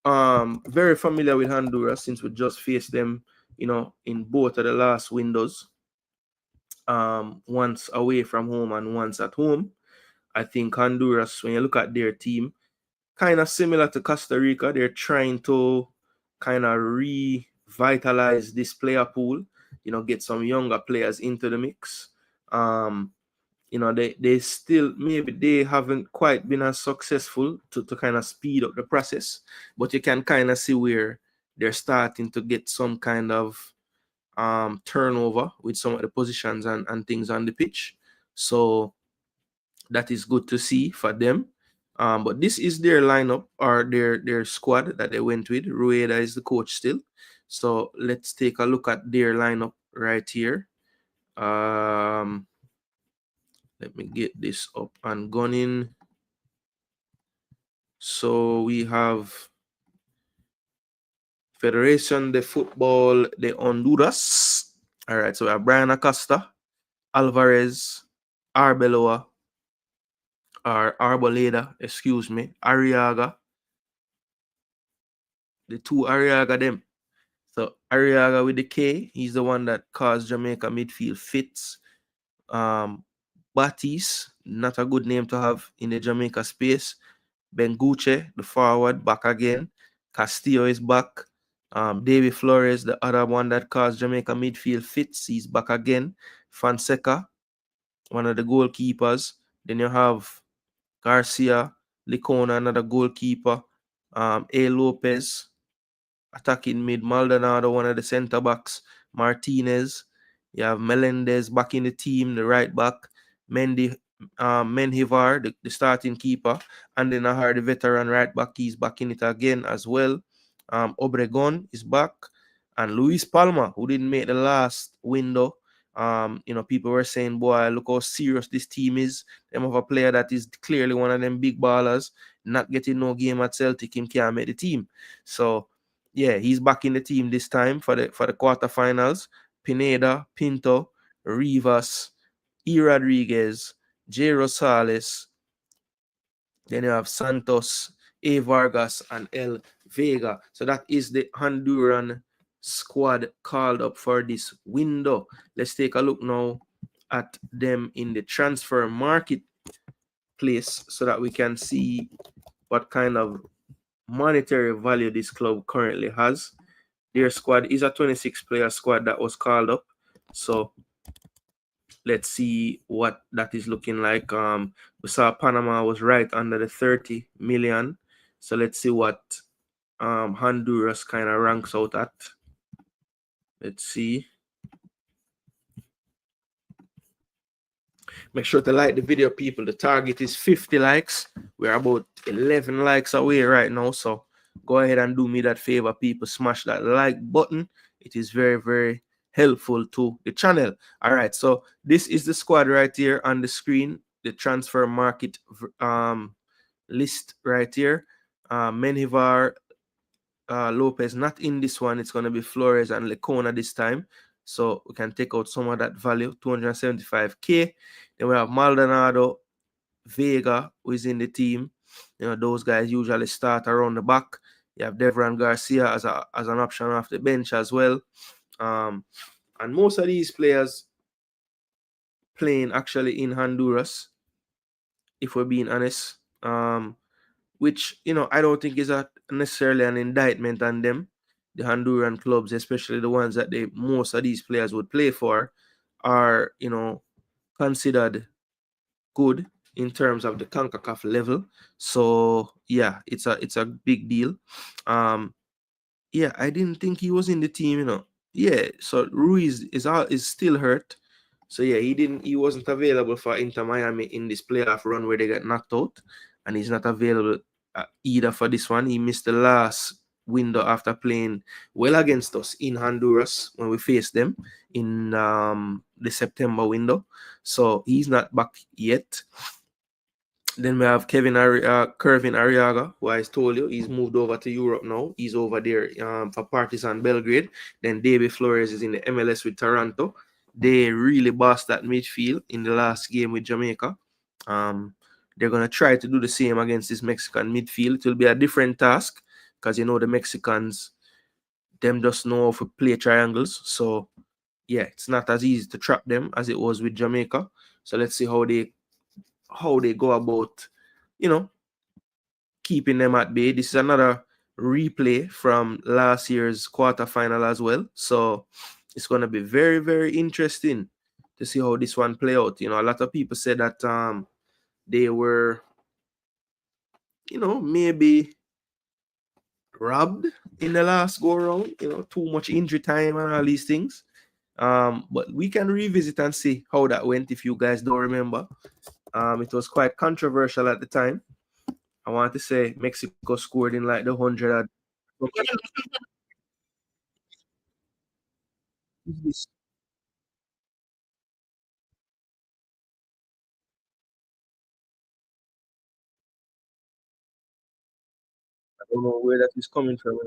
very familiar with Honduras since we just faced them, in both of the last windows. once away from home and once at home. I think Honduras, when you look at their team, kind of similar to Costa Rica, they're trying to kind of revitalize this player pool, get some younger players into the mix. They still, maybe they haven't quite been as successful to kind of speed up the process, but you can kind of see where they're starting to get some kind of turnover with some of the positions and things on the pitch. So that is good to see for them. But this is their lineup or their squad that they went with. Rueda is the coach still. So let's take a look at their lineup right here. Let me get this up and going. So we have Federación de Fútbol de Honduras. All right, so we have Brian Acosta, Alvarez, Arbeloa, or Arboleda, excuse me, Arriaga. The two Arriaga them. So Arriaga with the K, he's the one that caused Jamaica midfield fits. Batis, not a good name to have in the Jamaica space. Benguche, the forward, back again. Castillo is back. David Flores, the other one that caused Jamaica midfield fits, he's back again. Fonseca, one of the goalkeepers. Then you have Garcia, Licona, another goalkeeper. A. Lopez, attacking mid. Maldonado, one of the center backs. Martinez. You have Melendez back in the team, the right back. Menjivar, the starting keeper. And then I heard the veteran right back, he's back in it again as well. Obregon is back. And Luis Palma, who didn't make the last window. People were saying, boy, look how serious this team is. Them have a player that is clearly one of them big ballers, not getting no game at Celtic, him can't make the team. So yeah, he's back in the team this time for the quarterfinals. Pineda, Pinto, Rivas, E. Rodriguez, J. Rosales. Then you have Santos, A. Vargas, and L. Vega. So that is the Honduran squad called up for this window. Let's take a look now at them in the transfer market place so that we can see what kind of monetary value this club currently has. Their squad is a 26-player squad that was called up. So let's see what that is looking like. We saw Panama was right under the 30 million. So let's see what Honduras kind of ranks out at. Let's see. Make sure to like the video, people. The target is 50 likes. We're about 11 likes away right now. So go ahead and do me that favor, people. Smash that like button. It is very, very helpful to the channel. All right. So this is the squad right here on the screen. The transfer market list right here. Menjivar, Lopez not in this one. It's going to be Flores and Lecona this time. So we can take out some of that value, 275K. Then we have Maldonado, Vega, who is in the team. Those guys usually start around the back. You have Devran Garcia as an option off the bench as well. And most of these players playing actually in Honduras, if we're being honest. Which, I don't think is necessarily an indictment on them. The Honduran clubs, especially the ones that most of these players would play for, are, considered good in terms of the CONCACAF level. So yeah, it's a big deal. Yeah, I didn't think he was in the team, Yeah, so Ruiz is still hurt. So yeah, he wasn't available for Inter Miami in this playoff run where they got knocked out, and he's not available either for this one. He missed the last window after playing well against us in Honduras when we faced them in the September window. So he's not back yet. Then we have Kervin Arriaga, who I told you he's moved over to Europe now. He's over there for Partizan Belgrade. Then David Flores is in the MLS with Toronto. They really bossed that midfield in the last game with Jamaica. They're going to try to do the same against this Mexican midfield. It will be a different task because, the Mexicans, them just know how to play triangles. So yeah, it's not as easy to trap them as it was with Jamaica. So let's see how they go about, keeping them at bay. This is another replay from last year's quarterfinal as well. So it's going to be very, very interesting to see how this one play out. A lot of people said that they were, maybe robbed in the last go around, too much injury time and all these things. But we can revisit and see how that went if you guys don't remember. It was quite controversial at the time. I want to say Mexico scored in like the 100. I don't know where that is coming from.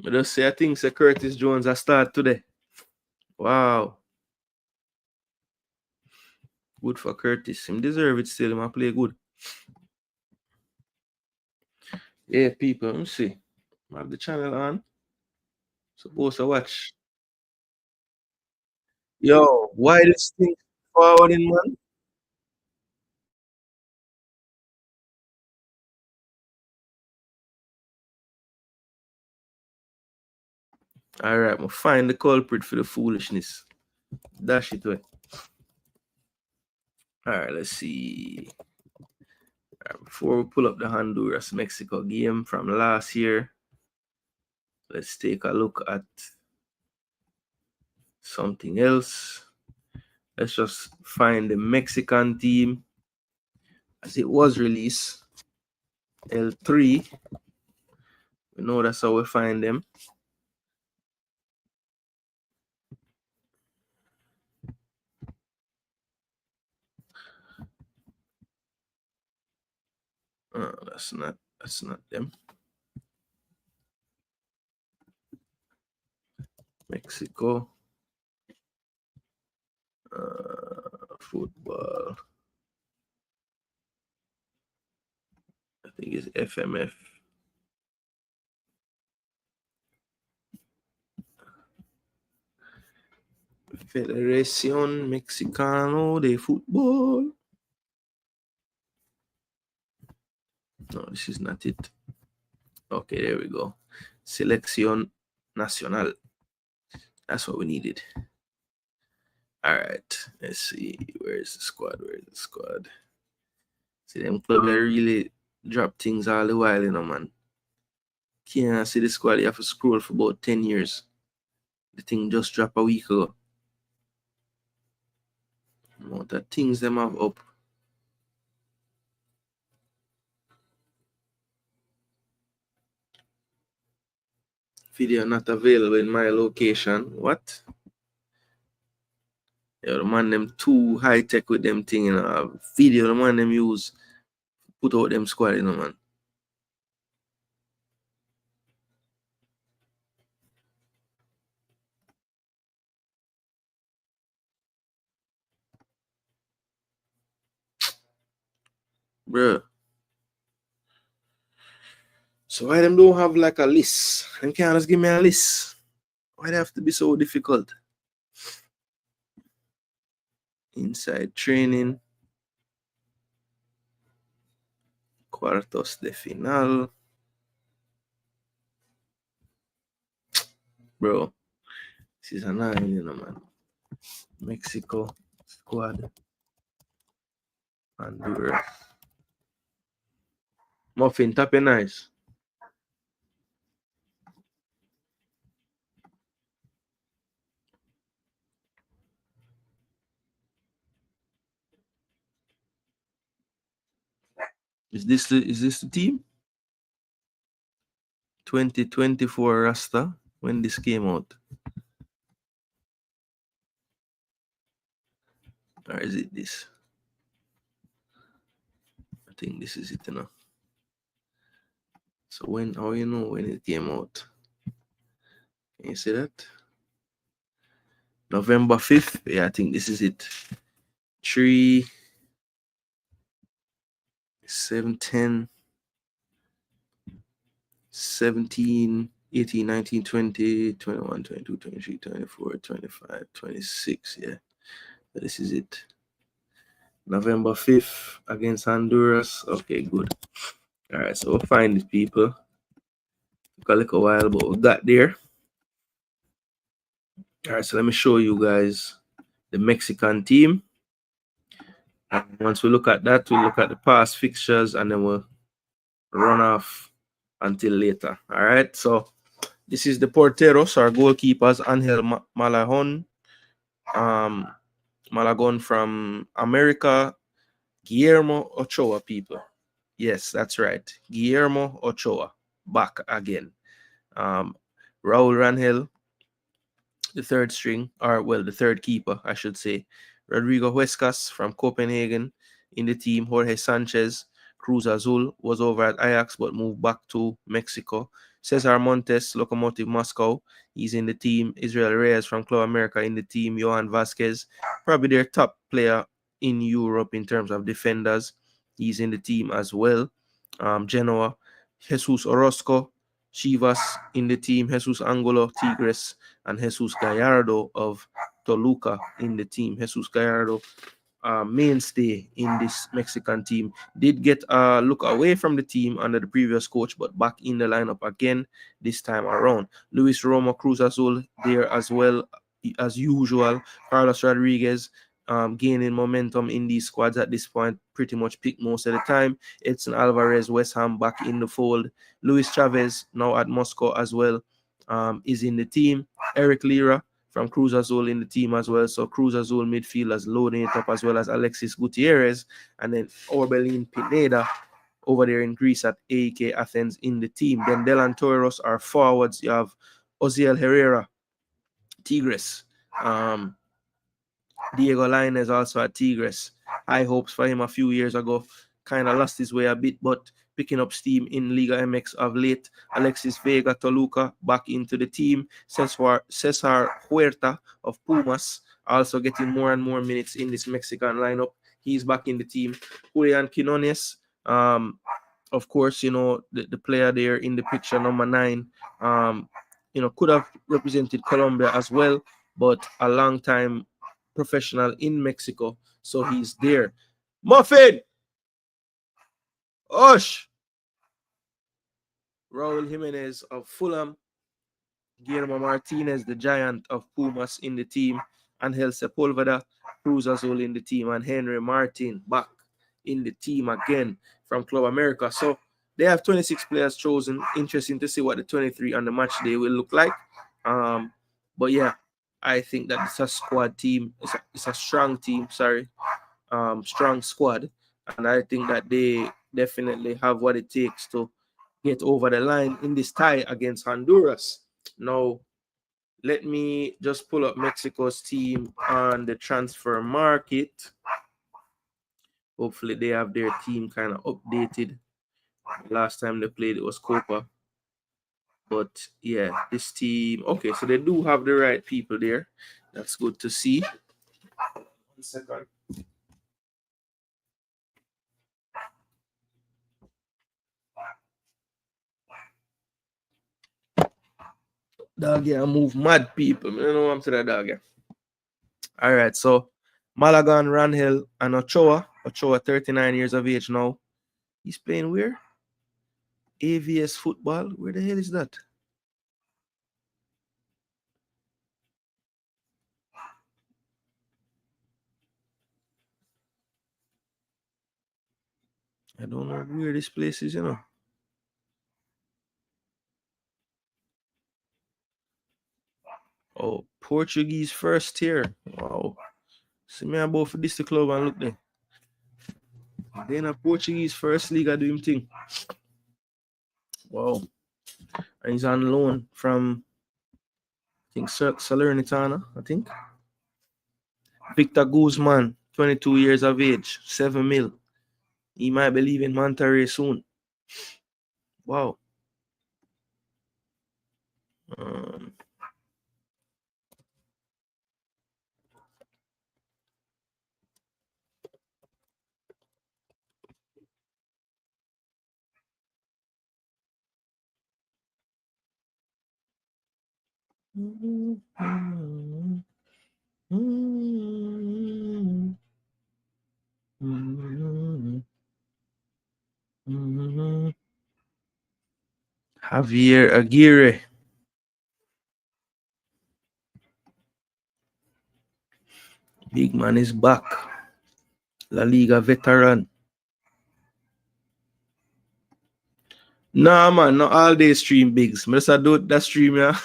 I just say I think Sir Curtis Jones has started today. Wow. Good for Curtis. Him deserve it still. Him play good. Yeah, people. Let me see. I have the channel on. Supposed to watch. Yo, why this thing forwarding, man? All right, I'm find the culprit for the foolishness. Dash it away. All right, let's see. All right, before we pull up the Honduras Mexico game from last year, let's take a look at something else. Let's just find the Mexican team as it was released. L3. We know that's how we find them. That's not them. Mexico. Football. I think it's FMF. Federación Mexicano de Fútbol. No, this is not it. Okay, there we go. Selección Nacional. That's what we needed. All right, let's see. Where's the squad? See, them club really drop things all the while, man. Can't see the squad. You have to scroll for about 10 years. The thing just dropped a week ago. Amount of things them have up. Video not available in my location. What? Yeah, the man them too high tech with them thing, Video the man them use put out them squad, man. Bruh. So why them don't have like a list? Them can't just give me a list. Why they have to be so difficult? Inside training. Cuartos de final. Bro. This is annoying, man. Mexico squad. Honduras. Muffin, tap your nice. Is this the team? 2024 Rasta when this came out. Or is it this? I think this is it, you know. So when, how you know when it came out? Can you see that? November 5th. Yeah, I think this is it. 3, 7, 10, 17, 18, 19, 20, 21, 22, 23, 24, 25, 26. Yeah, but this is it. November 5th against Honduras. Okay, good. All right, so we'll find these people. Took a little while, but we got there. All right, so let me show you guys the Mexican team. And once we look at that, we look at the past fixtures and then we'll run off until later. All right, so this is the porteros, our goalkeepers, Angel Malagon, Malagon from America, Guillermo Ochoa, people. Yes, that's right. Guillermo Ochoa, back again. Raul Rangel, the third string, or well, the third keeper, I should say. Rodrigo Huescas from Copenhagen in the team. Jorge Sanchez, Cruz Azul, was over at Ajax but moved back to Mexico. Cesar Montes, Lokomotiv Moscow, he's in the team. Israel Reyes from Club America in the team. Johan Vasquez, probably their top player in Europe in terms of defenders. He's in the team as well. Genoa, Jesus Orozco, Chivas in the team. Jesus Angulo, Tigres, and Jesus Gallardo of Toluca in the team. Jesus Gallardo, mainstay in this Mexican team, did get a look away from the team under the previous coach, but back in the lineup again this time around. Luis Romo, Cruz Azul there as well as usual. Carlos Rodriguez gaining momentum in these squads at this point, pretty much picked most of the time. Edson Alvarez, West Ham back in the fold. Luis Chavez, now at Moscow as well, is in the team. Eric Lira from Cruz Azul in the team as well. So Cruz Azul midfielders loading it up, as well as Alexis Gutierrez, and then Orbelin Pineda over there in Greece at AEK Athens in the team. Then Delan Toros are forwards. You have Oziel Herrera, Tigres. Diego Lainez also at Tigres. High hopes for him a few years ago. Kind of lost his way a bit, but picking up steam in Liga MX of late. Alexis Vega, Toluca, back into the team. Cesar Huerta of Pumas, also getting more and more minutes in this Mexican lineup. He's back in the team. Julian Quinones, of course, you know, the player there in the picture, number 9, you know, could have represented Colombia as well, but a long time professional in Mexico, so he's there. Muffin! Osh! Raul Jimenez of Fulham. Guillermo Martinez, the giant of Pumas in the team. Angel Sepulveda, Cruz Azul in the team. And Henry Martin back in the team again from Club America. So they have 26 players chosen. Interesting to see what the 23 on the match day will look like. But yeah, I think that it's a squad team. It's a strong team, strong squad. And I think that they definitely have what it takes to get over the line in this tie against Honduras. Now, let me just pull up Mexico's team on the transfer market. Hopefully they have their team kind of updated. Last time they played, it was Copa. But yeah, this team, okay, so they do have the right people there. That's good to see. 1 second. Dog, yeah, move mad people. I don't know what I'm to that dog, yeah. All right, so Malagan, Rangel, and Ochoa. Ochoa, 39 years of age now. He's playing where? AVS football. Where the hell is that? I don't know where this place is, you know. Oh, Portuguese first tier. Wow. See me about for this the club and look there. Then a Portuguese first league I do him thing. Wow. And he's on loan from, I think, Salernitana, I think. Victor Guzman, 22 years of age, 7 mil. He might be leaving Monterrey soon. Wow. Javier Aguirre. Big man is back. La Liga veteran. Nah, man, not all day stream bigs. I just do that stream, yeah.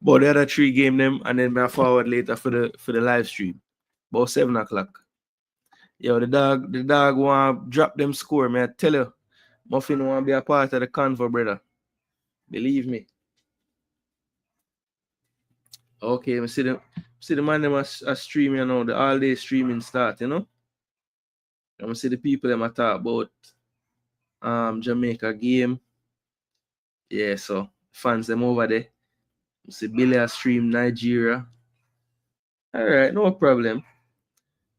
But the other 3 game them, and then I forward later for the live stream. About 7 o'clock. Yo, the dog want drop them score, man. I tell you, Muffin want to be a part of the convo, brother. Believe me. Okay, I see the man them are streaming, you know, the all day streaming start, you know. I'm see the people them are talk about Jamaica game. Yeah, so fans them over there. I see Billy stream Nigeria. Alright, no problem.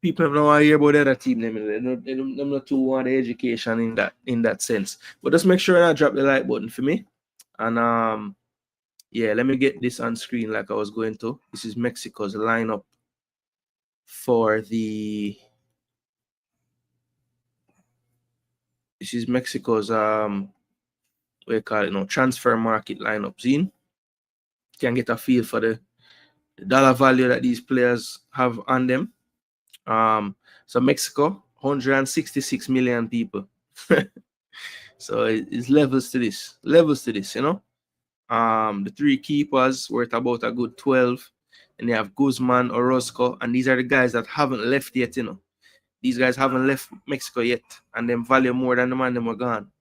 People don't want to hear about the other team. Them not too want the education in that sense. But just make sure I drop the like button for me. And yeah, let me get this on screen like I was going to. This is Mexico's lineup for the. This is Mexico's what you call it, transfer market lineups in. Can get a feel for the dollar value that these players have on them. So Mexico, 166 million people. So it's levels to this, you know. The 3 keepers worth about a good 12, and they have Guzman, Orozco, and these are the guys that haven't left yet, you know. These guys haven't left Mexico yet, and them value more than the man them are gone.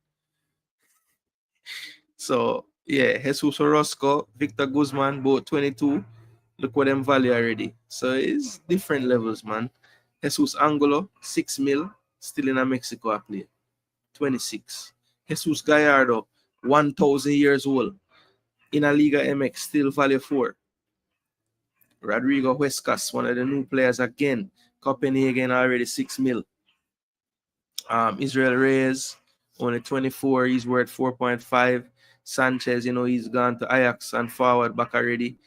So yeah, Jesus Orozco, Victor Guzman, both 22. Look what them value already. So it's different levels, man. Jesus Angulo, 6 mil, still in a Mexico play. 26. Jesus Gallardo, 1,000 years old. In a Liga MX, still value 4. Rodrigo Huescas, one of the new players again. Copenhagen already 6 mil. Israel Reyes, only 24. He's worth 4.5. Sanchez, you know, he's gone to Ajax and forward back already.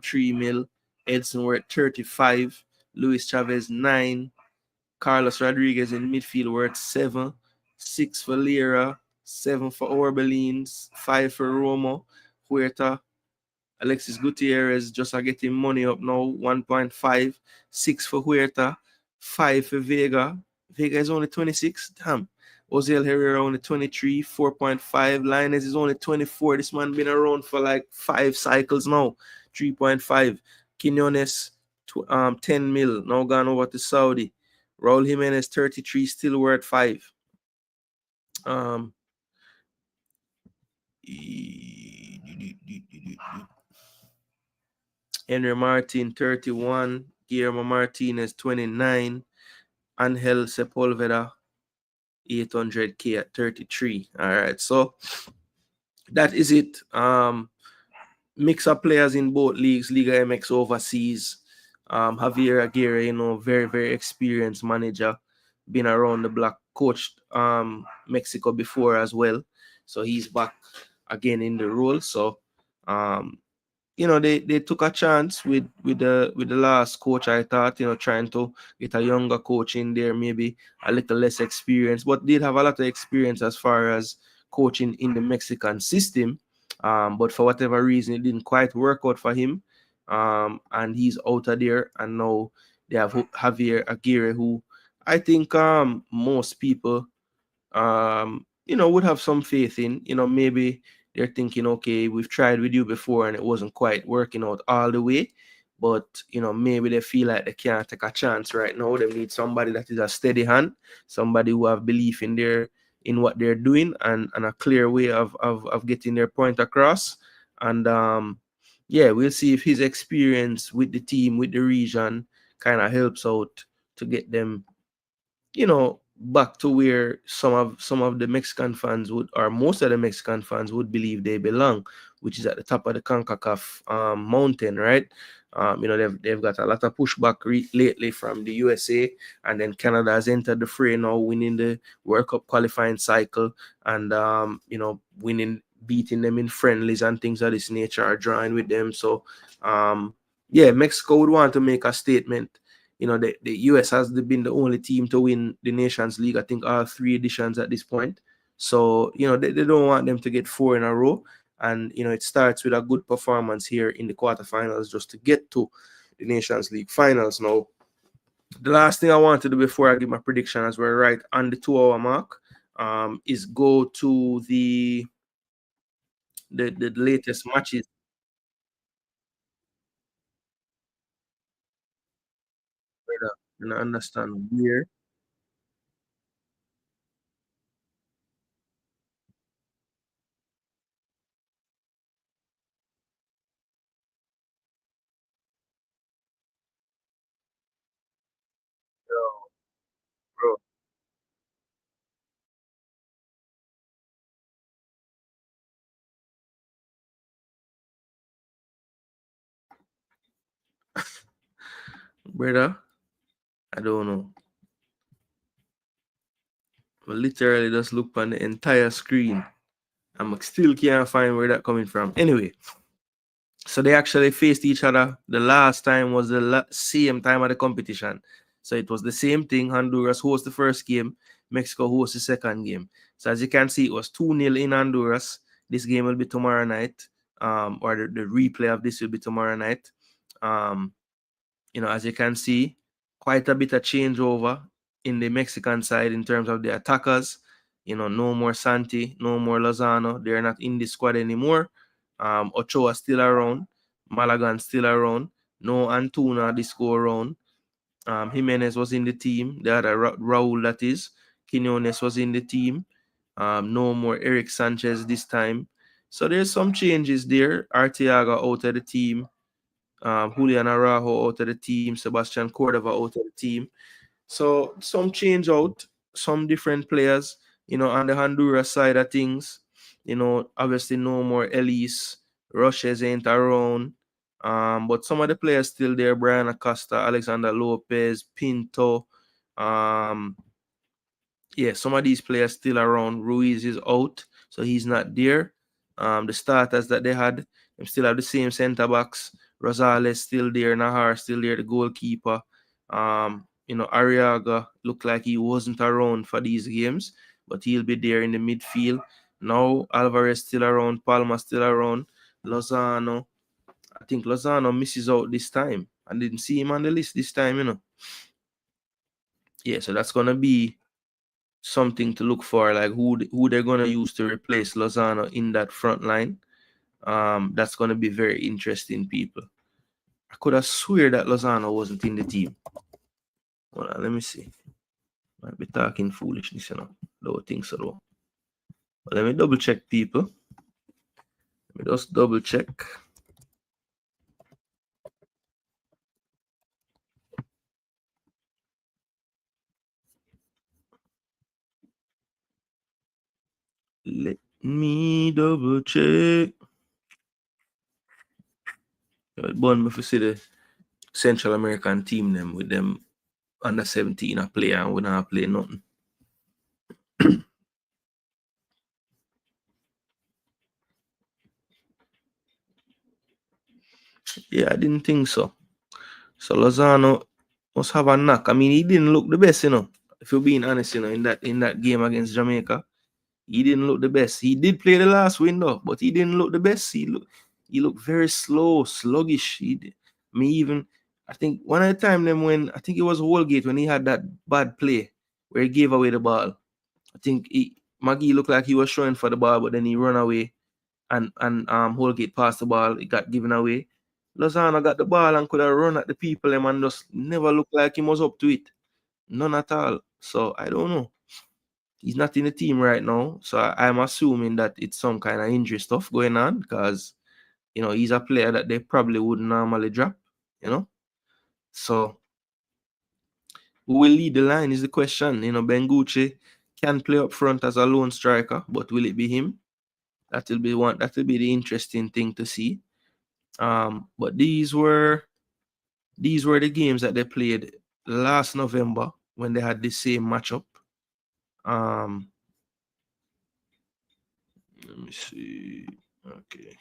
3 mil. Edson worth 35. Luis Chavez 9. Carlos Rodriguez in midfield worth 7. 6 for Lira. 7 for Orbelines. 5 for Romo. Huerta. Alexis Gutierrez just are getting money up now. 1.5. 6 for Huerta. 5 for Vega. Vega is only 26. Damn. Ozil Herrera only 23. 4.5. Linus is only 24. This man been around for like 5 cycles now. 3.5. Quinones, 10 mil. Now gone over to Saudi. Raul Jimenez, 33. Still worth 5. Henry Martin, 31. Guillermo Martinez, 29. Angel Sepulveda, 800K at 33. All right, so that is it. Mix of players in both leagues, Liga MX overseas. Javier Aguirre, you know, very, very experienced manager, been around the block, coached Mexico before as well. So he's back again in the role. So you know, they took a chance with the last coach, I thought, you know, trying to get a younger coach in there, maybe a little less experience, but did have a lot of experience as far as coaching in the Mexican system. But for whatever reason, it didn't quite work out for him. And he's out of there. And now they have Javier Aguirre, who I think most people you know, would have some faith in. You know, maybe they're thinking, okay, we've tried with you before and it wasn't quite working out all the way. But, you know, maybe they feel like they can't take a chance right now. They need somebody that is a steady hand, somebody who have belief in in what they're doing, and a clear way of getting their point across. And yeah, we'll see if his experience with the team, with the region, kind of helps out to get them, back to where some of the Mexican fans would, or most of the Mexican fans would believe they belong, which is at the top of the CONCACAF mountain, right? They've got a lot of pushback lately from the USA, and then Canada has entered the fray now, winning the World Cup qualifying cycle, and beating them in friendlies and things of this nature, are drawing with them. So yeah, Mexico would want to make a statement. The US has been the only team to win the Nations League, I think, all 3 editions at this point. So, they don't want them to get 4 in a row. And, it starts with a good performance here in the quarterfinals just to get to the Nations League finals. Now, the last thing I want to do before I give my prediction, as we're right on the 2-hour mark, is go to the latest matches. And I understand where. Bro, brother, I don't know. I literally just look on the entire screen. I still can't find where that coming from. Anyway, so they actually faced each other. The last time was the same time of the competition. So it was the same thing. Honduras host the first game, Mexico host the second game. So as you can see, it was 2-0 in Honduras. This game will be tomorrow night, or the replay of this will be tomorrow night. As you can see, quite a bit of changeover in the Mexican side in terms of the attackers. No more Santi, no more Lozano. They're not in the squad anymore. Ochoa still around. Malagan still around. No Antuna this go around. Jimenez was in the team. The other Raul, that is. Quinones was in the team. No more Eric Sanchez this time. So there's some changes there. Arteaga out of the team. Julian Araujo out of the team. Sebastian Cordova out of the team. So some change out, some different players, on the Honduras side of things. Obviously no more Elise. Rushes ain't around. But some of the players still there. Brian Acosta, Alexander Lopez, Pinto. Yeah, some of these players still around. Ruiz is out, so he's not there. The starters that they had, they still have the same center backs. Rosales still there, Nahar still there, the goalkeeper. Arriaga looked like he wasn't around for these games, but he'll be there in the midfield. Now Alvarez still around, Palma still around, Lozano. I think Lozano misses out this time. I didn't see him on the list this time. Yeah, so that's gonna be something to look for, like who they're gonna use to replace Lozano in that front line. That's gonna be very interesting, people. I could have swear that Lozano wasn't in the team. Hold on, let me see. Might be talking foolishness, Don't think so though. But let me double check, people. Let me just double check. Let me double check. Born me to see the Central American team them with them under 17 a player and we not play nothing. Yeah, I didn't think so. So Lozano must have a knock. I mean, he didn't look the best, if you're being honest, in that game against Jamaica. He didn't look the best. He did play the last window, but he didn't look the best. He looked very slow, sluggish. I think one of the time then when I think it was Holgate when he had that bad play where he gave away the ball. I think Maggie looked like he was showing for the ball, but then he run away and Holgate passed the ball. It got given away. Lozano got the ball and could have run at the people and just never looked like he was up to it. None at all. So I don't know. He's not in the team right now, so I'm assuming that it's some kind of injury stuff going on because, you know, he's a player that they probably wouldn't normally drop, you know. So who will lead the line is the question. You know, Bengucci can play up front as a lone striker, but will it be him? That will be the interesting thing to see. But these were the games that they played last November when they had the same matchup. Let me see. Okay.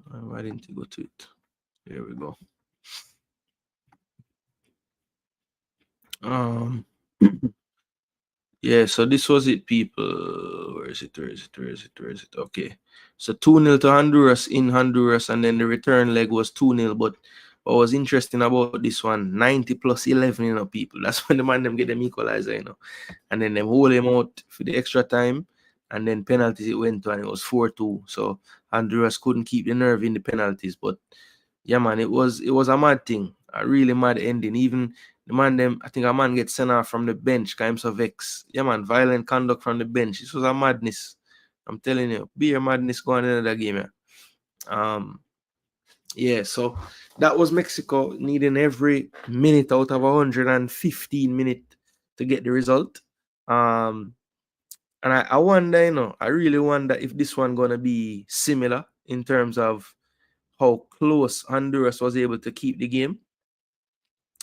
Why didn't you go to it? Here we go. Yeah, so this was it, people. Where is it? Okay. So 2-0 to Honduras in Honduras, and then the return leg was 2-0. But what was interesting about this one, 90 plus 11, you know, people. That's when the man them get them equalizer, you know. And then them hold him out for the extra time. And then penalties it went to, and it was 4-2. So Honduras couldn't keep the nerve in the penalties. But yeah, man, it was a mad thing. A really mad ending. Even the man them, I think a man gets sent off from the bench, kinds of vex. Yeah, man, violent conduct from the bench. This was a madness. I'm telling you, be a madness going into the game. Yeah. Yeah, so that was Mexico needing every minute out of 115 minutes to get the result. And I wonder, you know, I really wonder if this one gonna be similar in terms of how close Honduras was able to keep the game.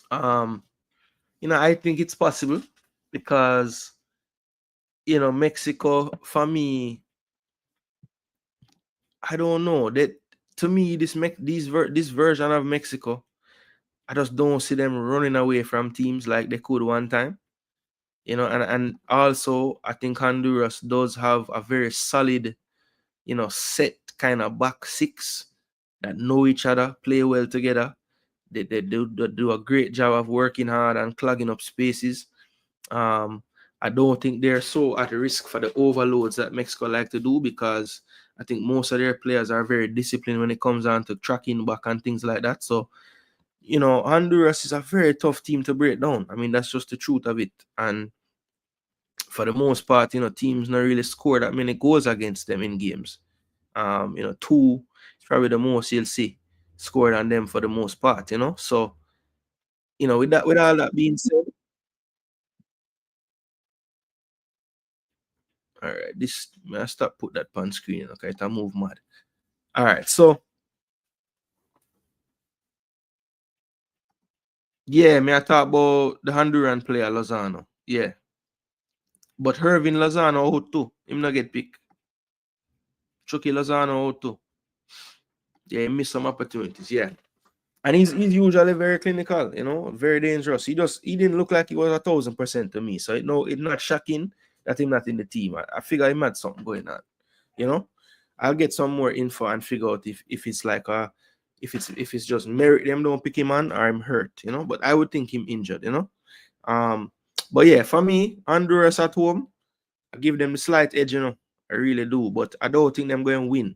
You know, I think it's possible because, you know, Mexico, for me, I don't know that. To me, this version of Mexico, I just don't see them running away from teams like they could one time. You know, and also I think Honduras does have a very solid, you know, set kind of back six that know each other, play well together. They do a great job of working hard and clogging up spaces. I don't think they're so at risk for the overloads that Mexico like to do, because I think most of their players are very disciplined when it comes down to tracking back and things like that. So, you know, Honduras is a very tough team to break down. I mean, that's just the truth of it. And for the most part, you know, teams not really score that many goals against them in games. You know, 2 is probably the most you'll see scored on them for the most part, you know. So, you know, with all that being said, all right, this may I stop put that on screen, okay? It move mad. All right, so yeah, may I talk about the Honduran player Lozano. Yeah. But Hervin Lozano out too. Him not get picked. Chucky Lozano out too. Yeah, he missed some opportunities. Yeah. And he's usually very clinical, you know, very dangerous. He didn't look like he was 1,000% to me. So it's not shocking that he's not in the team. I figure he had something going on, you know. I'll get some more info and figure out if it's like if it's just merit them don't pick him on, or I'm hurt, you know. But I would think him injured, you know. But yeah, for me, Honduras at home, I give them the slight edge, you know. I really do, but I don't think them going to win.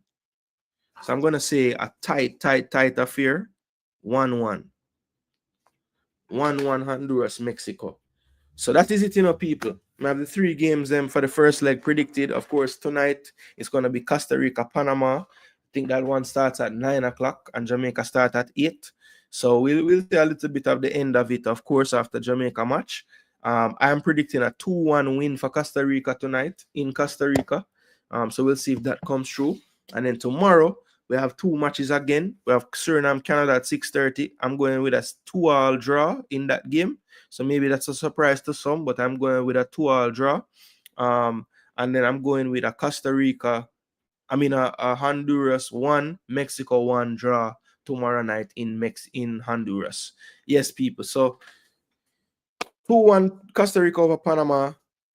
So I'm gonna say a tight affair. 1-1. 1-1 Honduras, Mexico. So that is it, you know, people. We have the 3 games for the first leg predicted. Of course, tonight it's going to be Costa Rica, Panama. I think that one starts at 9 o'clock and Jamaica start at 8. So we'll see a little bit of the end of it, of course, after Jamaica match. I'm predicting a 2-1 win for Costa Rica tonight in Costa Rica. So we'll see if that comes true. And then tomorrow, we have 2 matches again. We have Suriname, Canada at 6:30. I'm going with a 2-all draw in that game. So maybe that's a surprise to some, but I'm going with a 2-all draw. And then I'm going with a a Honduras 1, Mexico 1 draw tomorrow night in Honduras. Yes, people. So 2-1 Costa Rica over Panama,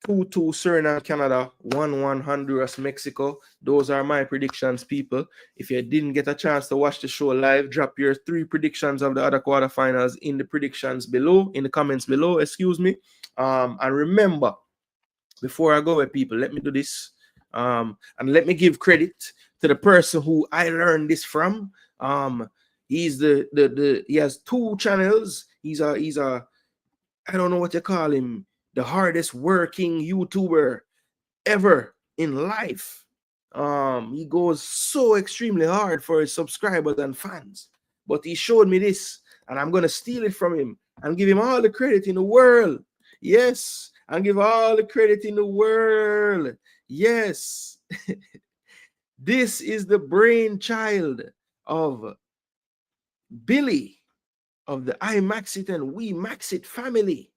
2-2 Suriname, Canada, 1-1 Honduras, Mexico. Those are my predictions, people. If you didn't get a chance to watch the show live, drop your 3 predictions of the other quarterfinals in the predictions below, in the comments below, excuse me. And remember, before I go with people, let me do this. And let me give credit to the person who I learned this from. He's he has 2 channels. He's a I don't know what you call him, the hardest working YouTuber ever in life. He goes so extremely hard for his subscribers and fans. But he showed me this, and I'm gonna steal it from him and give him all the credit in the world. Yes, and give all the credit in the world. Yes. This is the brainchild of Billy of the I Max It and We Max It family.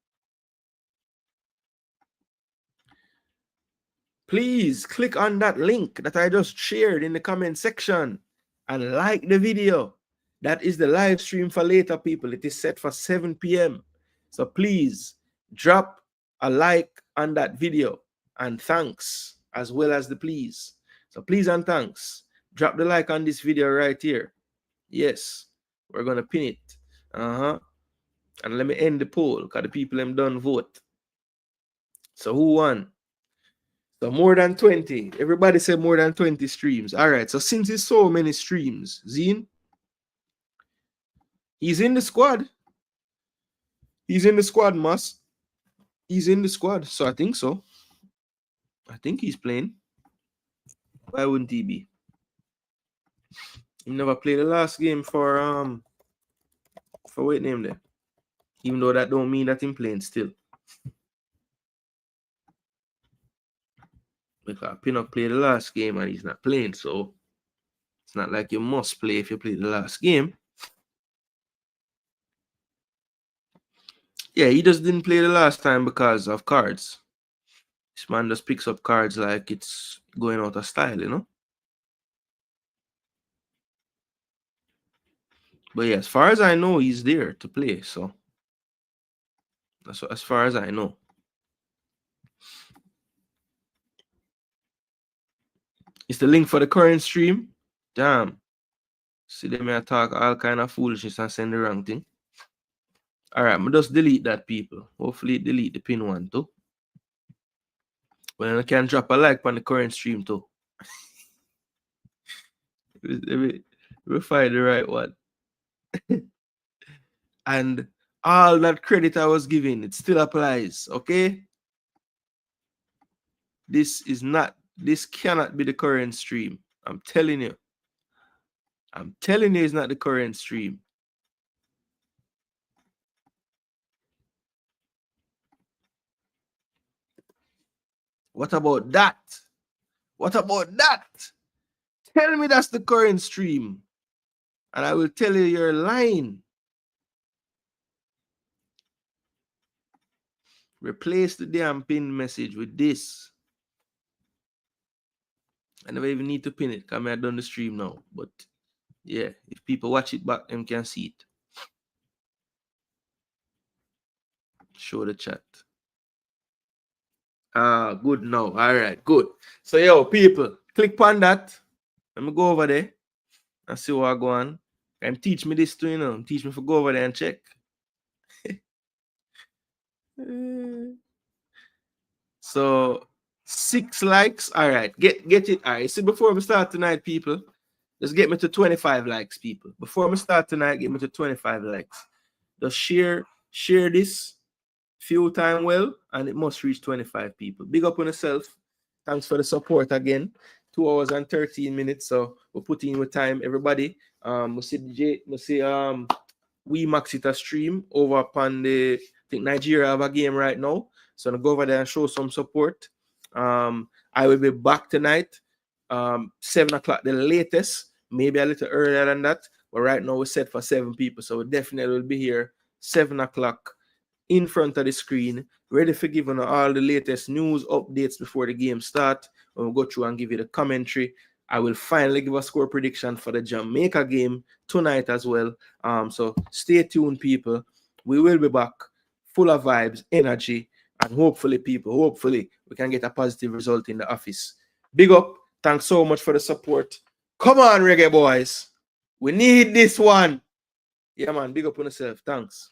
Please click on that link that I just shared in the comment section and like the video. That is the live stream for later, people. It is set for 7 p.m. So please drop a like on that video, and thanks as well as the please. So please and thanks. Drop the like on this video right here. Yes, we're gonna pin it. And let me end the poll because the people them done vote. So who won? So more than 20. Everybody said more than 20 streams. All right. So since it's so many streams, Zine, he's in the squad. He's in the squad, Mas. He's in the squad. So I think so. I think he's playing. Why wouldn't he be? He never played the last game for what name there. Even though that don't mean that he's playing still. Because Pinnock played the last game and he's not playing, so it's not like you must play if you play the last game. Yeah, he just didn't play the last time because of cards. This man just picks up cards like it's going out of style, you know? But yeah, as far as I know, he's there to play, so that's as far as I know. It's the link for the current stream. Damn. See them here talk all kind of foolishness and send the wrong thing. All right, I'm just delete that, people. Hopefully delete the pin one too. Well, I can drop a like on the current stream too. We'll find the right one. And all that credit I was giving, it still applies, okay? This cannot be the current stream. I'm telling you. I'm telling you it's not the current stream. What about that? What about that? Tell me that's the current stream. And I will tell you you're lying. Replace the damn pin message with this. I never even need to pin it because I've done the stream now. But yeah, if people watch it back, them can see it. Show the chat. Good now. All right, good. So yo, people, click on that. Let me go over there and see what I go on. And teach me this too, you know. Teach me to go over there and check. So 6 likes. All right, get it. All right. See, before we start tonight, people, just get me to 25 likes, people. Before we start tonight, get me to 25 likes. Just share this few time well, and it must reach 25 people. Big up on yourself. Thanks for the support again. 2 hours and 13 minutes. So we're putting in with time, everybody. We see We Max It a stream over upon the, I think Nigeria have a game right now. So I'm gonna go over there and show some support. I will be back tonight, 7 o'clock the latest, maybe a little earlier than that. But right now we're set for 7 people. So we definitely will be here 7 o'clock in front of the screen, ready for giving all the latest news updates before the game start. When we go through and give you the commentary, I will finally give a score prediction for the Jamaica game tonight as well. So stay tuned, people. We will be back full of vibes, energy, and hopefully, people, hopefully we can get a positive result in the office. Big up. Thanks so much for the support. Come on, Reggae Boys. We need this one. Yeah, man. Big up on yourself. Thanks.